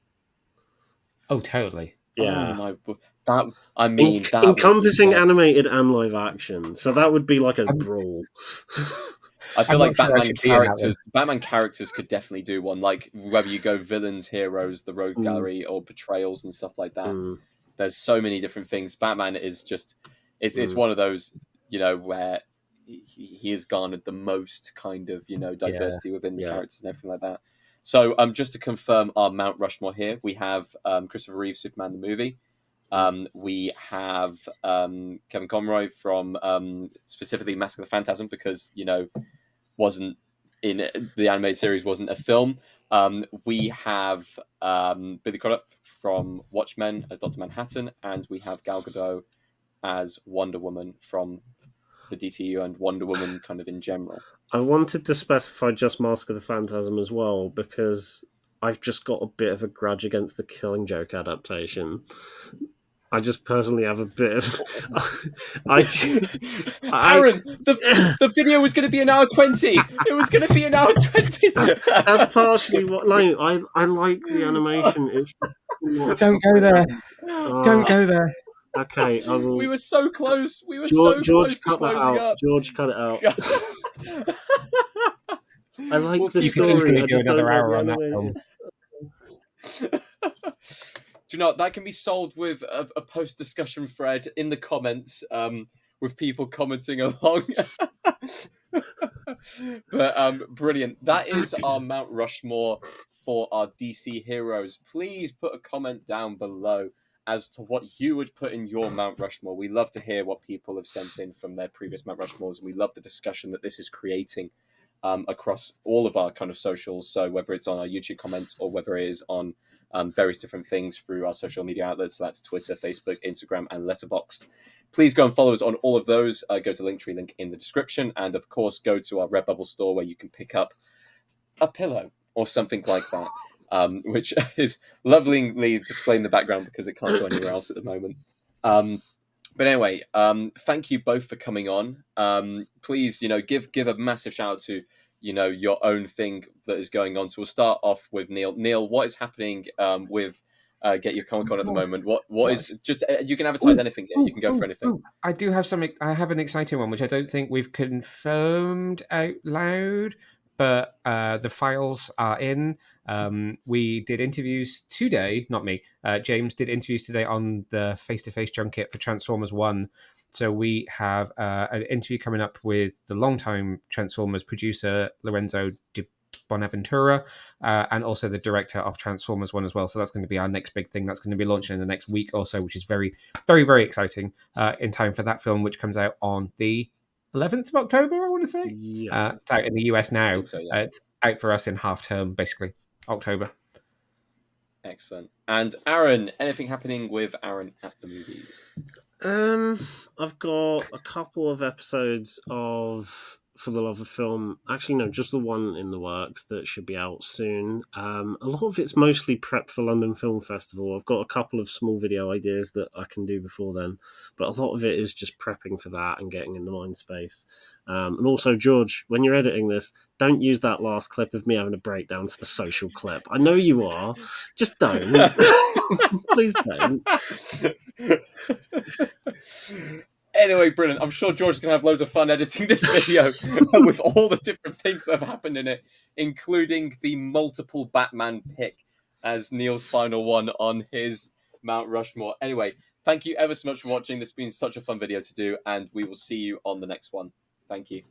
Oh, totally. Yeah. Oh my, encompassing animated and live action. So that would be like a brawl. I feel like Batman characters could definitely do one. Like whether you go villains, heroes, the rogue gallery, or betrayals and stuff like that. There's so many different things. Batman is just it's one of those, where he has garnered the most kind of, diversity within the characters and everything like that. So just to confirm our Mount Rushmore here, we have Christopher Reeve, Superman the movie. We have Kevin Conroy from specifically Mask of the Phantasm because, wasn't in the animated series, wasn't a film. We have Billy Crudup from Watchmen as Dr. Manhattan, and we have Gal Gadot as Wonder Woman from the DCU and Wonder Woman kind of in general. I wanted to specify just Mask of the Phantasm as well because I've just got a bit of a grudge against the Killing Joke adaptation. I just personally have a bit of. Aaron, the video was going to be an hour 20. It was going to be an hour 20. That's partially what. Like, I like the animation. It's don't go there. Don't go there. Okay, I will. We were so close. We were so close to cut that closing out. up. George, cut it out. I like the you story. You I can do just don't another hour like on the that film. Do you know that can be solved with a post discussion thread in the comments with people commenting along. But brilliant. That is our Mount Rushmore for our DC heroes. Please put a comment down below as to what you would put in your Mount Rushmore. We love to hear what people have sent in from their previous Mount Rushmores, and we love the discussion that this is creating across all of our kind of socials. So whether it's on our YouTube comments or whether it is on various different things through our social media outlets. So that's Twitter, Facebook, Instagram, and Letterboxd. Please go and follow us on all of those. Go to Linktree link in the description. And of course, go to our Redbubble store where you can pick up a pillow or something like that, which is lovingly displayed in the background because it can't go anywhere else at the moment. But anyway, thank you both for coming on. Please, give a massive shout out to your own thing that is going on. So we'll start off with Neil. Neil, what is happening with Get Your Comic Con at the moment? What is just you can advertise anything here. You can go for anything. I do have something. I have an exciting one, which I don't think we've confirmed out loud, but the files are in. We did interviews today. Not me. James did interviews today on the face-to-face junket for Transformers 1. So we have an interview coming up with the longtime Transformers producer, Lorenzo Di Bonaventura, and also the director of Transformers 1 as well. So that's going to be our next big thing. That's going to be launching in the next week or so, which is very, very, very exciting in time for that film, which comes out on the 11th of October, I want to say. Yeah. It's out in the US now. So, yeah. It's out for us in half term, basically, October. Excellent. And Aaron, anything happening with Aaron at the movies? I've got a couple of episodes of For the Love of Film. Actually, no, just the one in the works that should be out soon. A lot of it's mostly prep for London Film Festival. I've got a couple of small video ideas that I can do before then, but a lot of it is just prepping for that and getting in the mind space. And also, George, when you're editing this, don't use that last clip of me having a breakdown for the social clip. I know you are. Just don't. Please don't. Anyway, brilliant. I'm sure George is going to have loads of fun editing this video with all the different things that have happened in it, including the multiple Batman pick as Neil's final one on his Mount Rushmore. Anyway, thank you ever so much for watching. This has been such a fun video to do, and we will see you on the next one. Thank you.